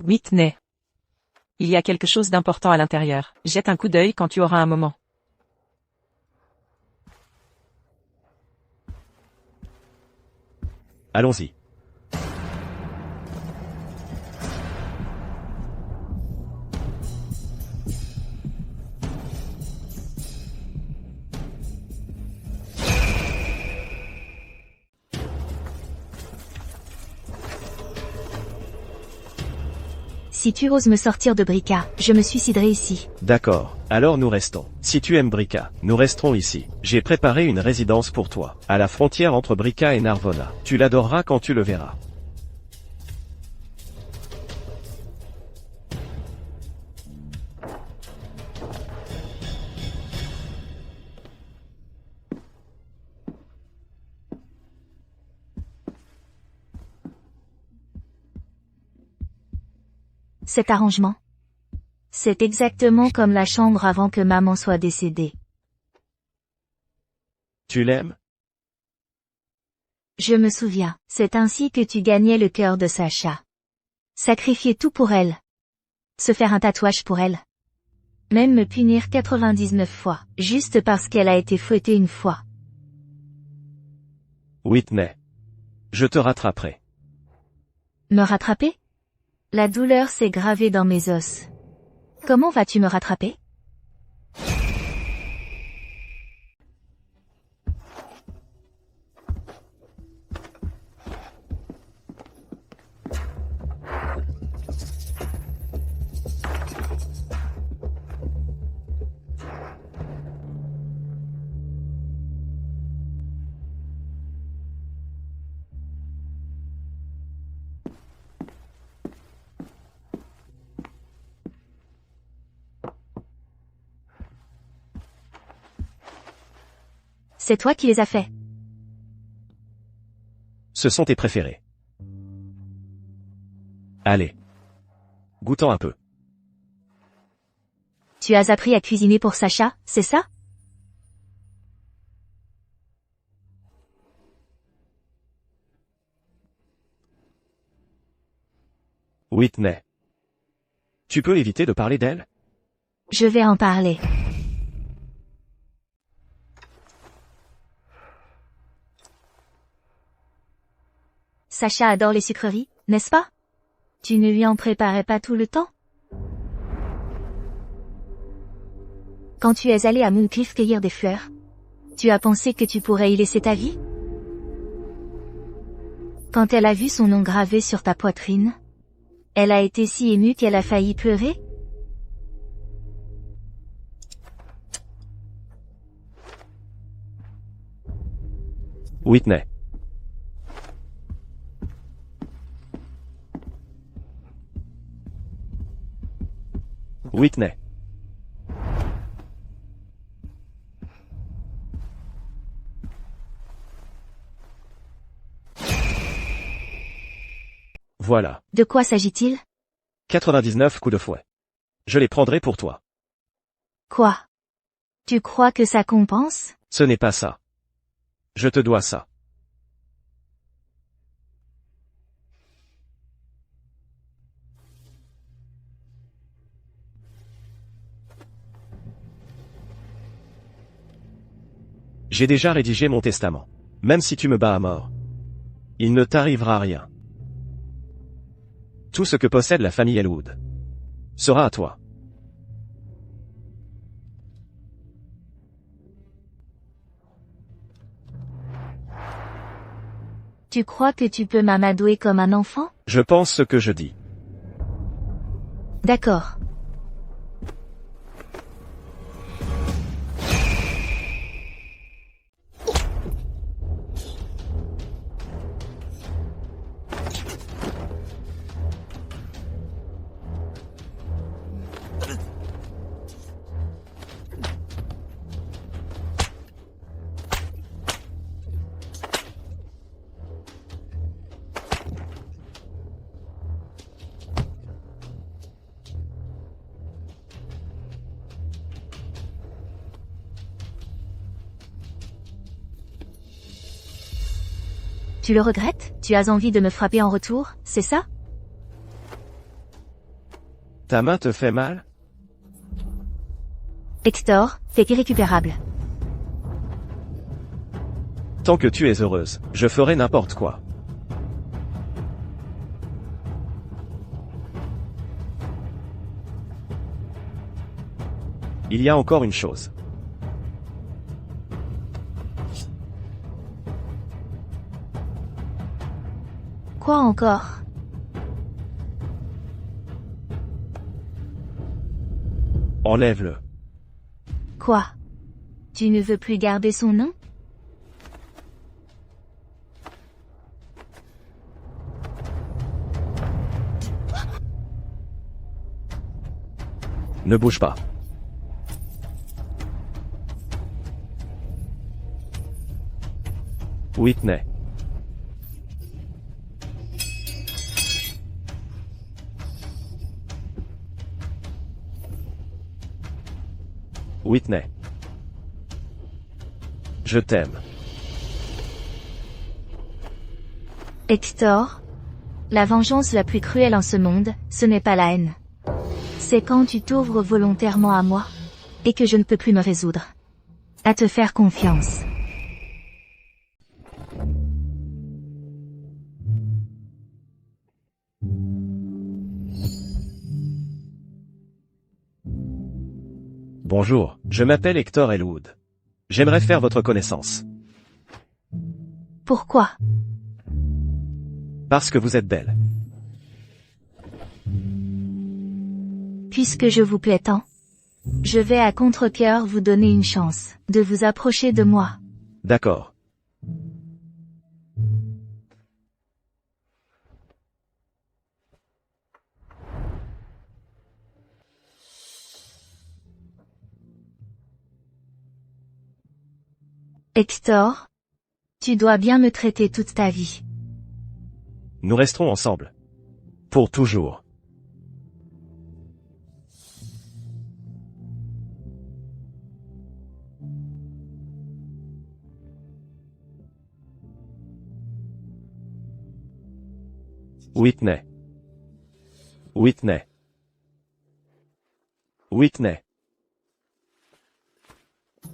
Whitney. Il y a quelque chose d'important à l'intérieur. Jette un coup d'œil quand tu auras un moment. Allons-y. Si tu oses me sortir de Brika, je me suiciderai ici. D'accord, alors nous restons. Si tu aimes Brika, nous resterons ici. J'ai préparé une résidence pour toi, à la frontière entre Brika et Narvona. Tu l'adoreras quand tu le verras. Cet arrangement. C'est exactement comme la chambre avant que maman soit décédée. Tu l'aimes? Je me souviens, c'est ainsi que tu gagnais le cœur de Sacha. Sacrifier tout pour elle. Se faire un tatouage pour elle. Même me punir 99 fois, juste parce qu'elle a été fouettée une fois. Whitney. Je te rattraperai. Me rattraper? La douleur s'est gravée dans mes os. Comment vas-tu me rattraper? C'est toi qui les as faits. Ce sont tes préférés. Allez. Goûtons un peu. Tu as appris à cuisiner pour Sacha, c'est ça? Whitney. Tu peux éviter de parler d'elle? Je vais en parler. Sacha adore les sucreries, n'est-ce pas? Tu ne lui en préparais pas tout le temps? Quand tu es allé à Mooncliff cueillir des fleurs, tu as pensé que tu pourrais y laisser ta vie? Quand elle a vu son nom gravé sur ta poitrine, elle a été si émue qu'elle a failli pleurer? Whitney. Whitney. Voilà. De quoi s'agit-il? 99 coups de fouet. Je les prendrai pour toi. Quoi? Tu crois que ça compense? Ce n'est pas ça. Je te dois ça. J'ai déjà rédigé mon testament. Même si tu me bats à mort, il ne t'arrivera rien. Tout ce que possède la famille Elwood sera à toi. Tu crois que tu peux m'amadouer comme un enfant? Je pense ce que je dis. D'accord. Tu le regrettes? Tu as envie de me frapper en retour, c'est ça? Ta main te fait mal? Hector, t'es irrécupérable. Tant que tu es heureuse, je ferai n'importe quoi. Il y a encore une chose. Quoi encore? Enlève-le. Quoi? Tu ne veux plus garder son nom? Ne bouge pas. Whitney. Whitney. Je t'aime. Hector? La vengeance la plus cruelle en ce monde, ce n'est pas la haine. C'est quand tu t'ouvres volontairement à moi, et que je ne peux plus me résoudre à te faire confiance. Bonjour, je m'appelle Hector Elwood. J'aimerais faire votre connaissance. Pourquoi? Parce que vous êtes belle. Puisque je vous plais tant, je vais à contre-cœur vous donner une chance de vous approcher de moi. D'accord. Hector? Tu dois bien me traiter toute ta vie. Nous resterons ensemble. Pour toujours. Whitney. Whitney. Whitney.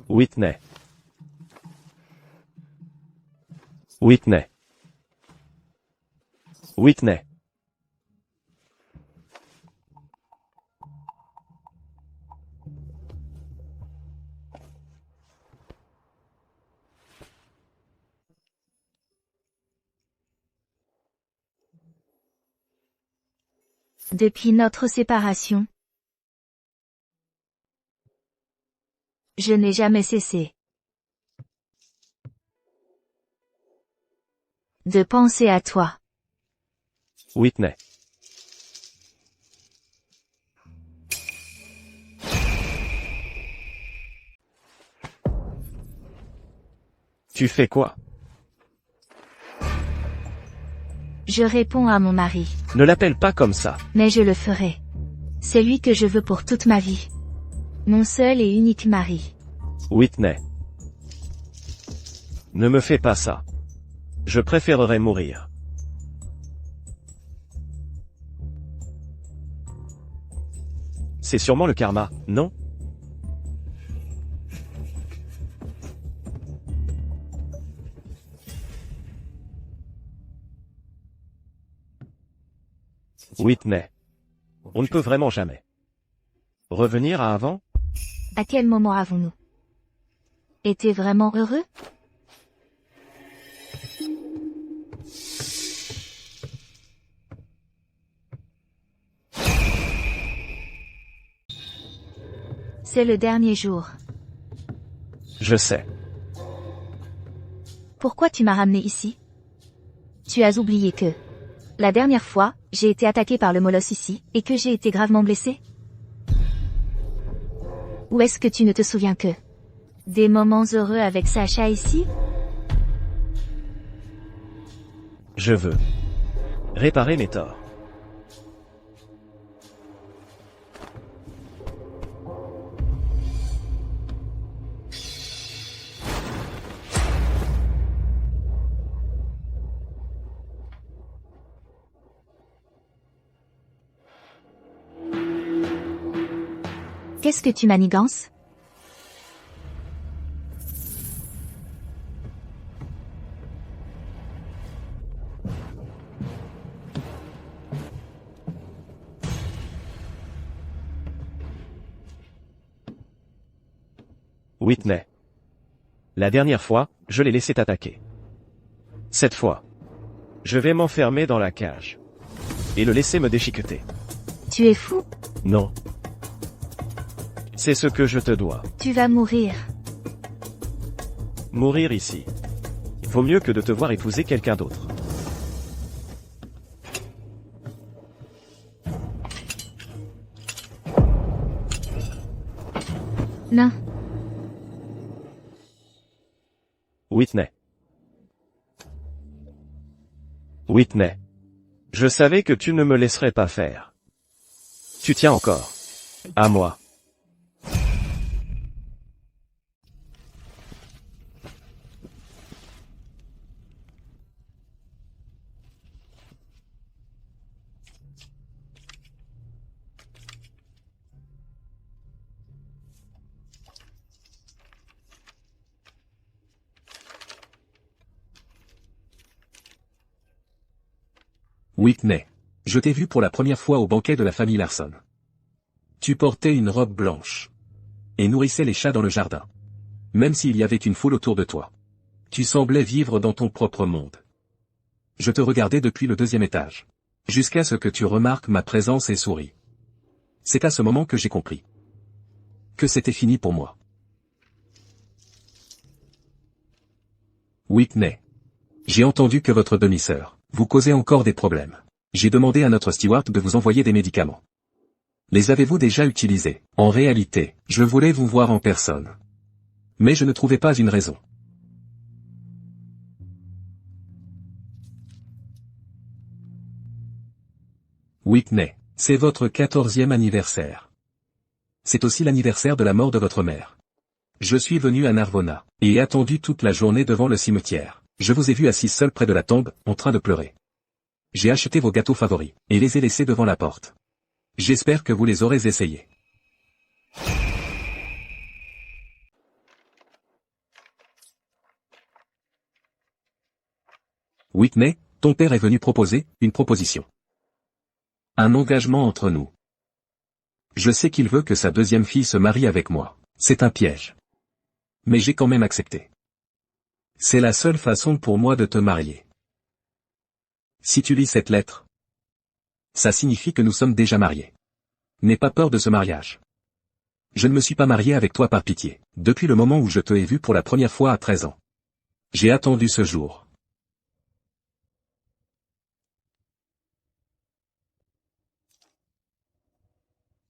Whitney. Whitney. Whitney. Depuis notre séparation, je n'ai jamais cessé de penser à toi. Whitney. Tu fais quoi? Je réponds à mon mari. Ne l'appelle pas comme ça. Mais je le ferai. C'est lui que je veux pour toute ma vie. Mon seul et unique mari. Whitney. Ne me fais pas ça. Je préférerais mourir. C'est sûrement le karma, non? Whitney. On ne peut vraiment jamais revenir à avant? À quel moment avons-nous été vraiment heureux? C'est le dernier jour. Je sais. Pourquoi tu m'as ramené ici? Tu as oublié que, la dernière fois, j'ai été attaqué par le molosse ici, et que j'ai été gravement blessé? Ou est-ce que tu ne te souviens que des moments heureux avec Sacha ici? Je veux réparer mes torts. Qu'est-ce que tu manigances? Whitney. La dernière fois, je l'ai laissé t'attaquer. Cette fois, je vais m'enfermer dans la cage et le laisser me déchiqueter. Tu es fou? Non. C'est ce que je te dois. Tu vas mourir. Mourir ici. Vaut mieux que de te voir épouser quelqu'un d'autre. Non. Whitney. Whitney. Je savais que tu ne me laisserais pas faire. Tu tiens encore. À moi. Whitney. Je t'ai vu pour la première fois au banquet de la famille Larson. Tu portais une robe blanche. Et nourrissais les chats dans le jardin. Même s'il y avait une foule autour de toi. Tu semblais vivre dans ton propre monde. Je te regardais depuis le 2e étage. Jusqu'à ce que tu remarques ma présence et souris. C'est à ce moment que j'ai compris. Que c'était fini pour moi. Whitney. J'ai entendu que votre demi-sœur vous causait encore des problèmes. J'ai demandé à notre steward de vous envoyer des médicaments. Les avez-vous déjà utilisés? En réalité, je voulais vous voir en personne. Mais je ne trouvais pas une raison. Whitney, c'est votre 14e anniversaire. C'est aussi l'anniversaire de la mort de votre mère. Je suis venu à Narvona, et ai attendu toute la journée devant le cimetière. Je vous ai vu assis seul près de la tombe, en train de pleurer. J'ai acheté vos gâteaux favoris, et les ai laissés devant la porte. J'espère que vous les aurez essayés. Whitney, ton père est venu proposer une proposition. Un engagement entre nous. Je sais qu'il veut que sa 2e fille se marie avec moi. C'est un piège. Mais j'ai quand même accepté. C'est la seule façon pour moi de te marier. Si tu lis cette lettre, ça signifie que nous sommes déjà mariés. N'aie pas peur de ce mariage. Je ne me suis pas marié avec toi par pitié, depuis le moment où je te ai vu pour la première fois à 13 ans. J'ai attendu ce jour.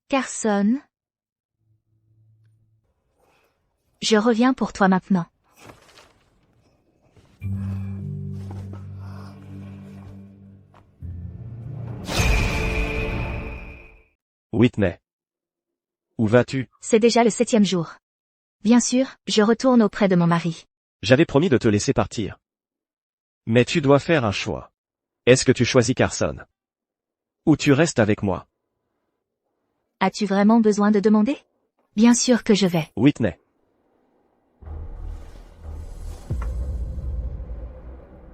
Carson. Je reviens pour toi maintenant. Whitney. Où vas-tu? C'est déjà le 7e jour. Bien sûr, je retourne auprès de mon mari. J'avais promis de te laisser partir. Mais tu dois faire un choix. Est-ce que tu choisis Carson? Ou tu restes avec moi? As-tu vraiment besoin de demander? Bien sûr que je vais. Whitney.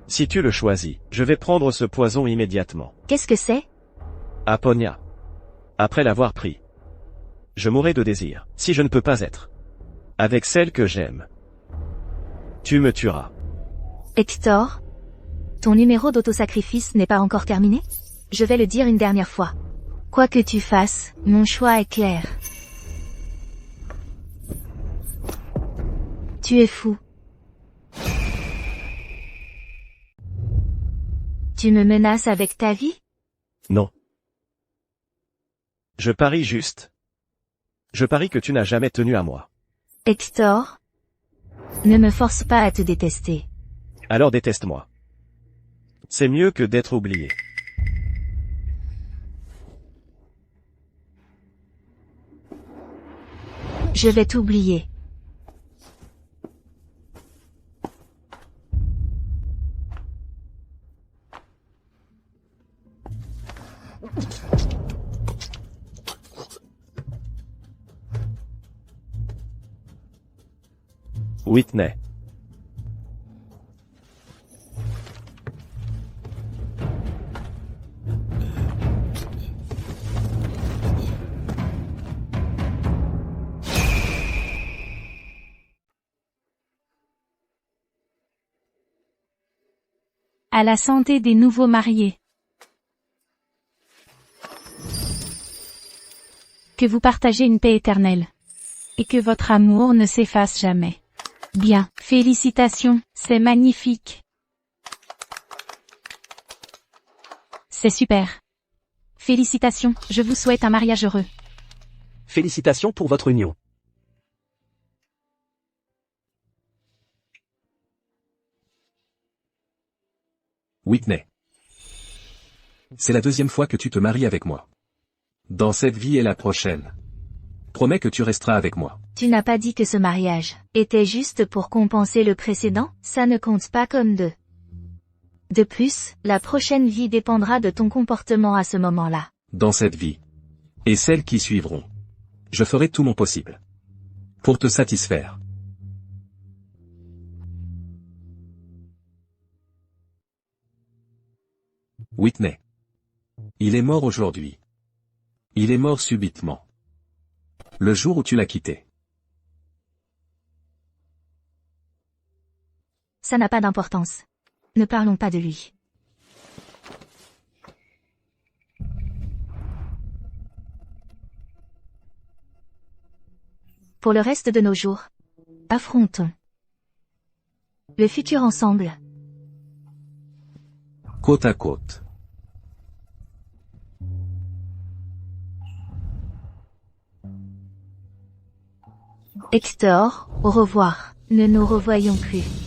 Si tu le choisis, je vais prendre ce poison immédiatement. Qu'est-ce que c'est? Aponia. Après l'avoir pris, je mourrai de désir, si je ne peux pas être avec celle que j'aime. Tu me tueras. Hector? Ton numéro d'autosacrifice n'est pas encore terminé? Je vais le dire une dernière fois. Quoi que tu fasses, mon choix est clair. Tu es fou. Tu me menaces avec ta vie? Non. Je parie juste. Je parie que tu n'as jamais tenu à moi. Hector? Ne me force pas à te détester. Alors déteste-moi. C'est mieux que d'être oublié. Je vais t'oublier. Whitney. À la santé des nouveaux mariés. Que vous partagez une paix éternelle. et que votre amour ne s'efface jamais. Bien, félicitations, c'est magnifique. C'est super. Félicitations, je vous souhaite un mariage heureux. Félicitations pour votre union. Whitney. C'est la deuxième fois que tu te maries avec moi. Dans cette vie et la prochaine. Promets que tu resteras avec moi. Tu n'as pas dit que ce mariage était juste pour compenser le précédent, ça ne compte pas comme deux. De plus, la prochaine vie dépendra de ton comportement à ce moment-là. Dans cette vie. Et celles qui suivront. Je ferai tout mon possible. Pour te satisfaire. Whitney. Il est mort aujourd'hui. Il est mort subitement. Le jour où tu l'as quitté. Ça n'a pas d'importance. Ne parlons pas de lui. Pour le reste de nos jours, affrontons le futur ensemble. Côte à côte. Hector, au revoir. Ne nous revoyons plus.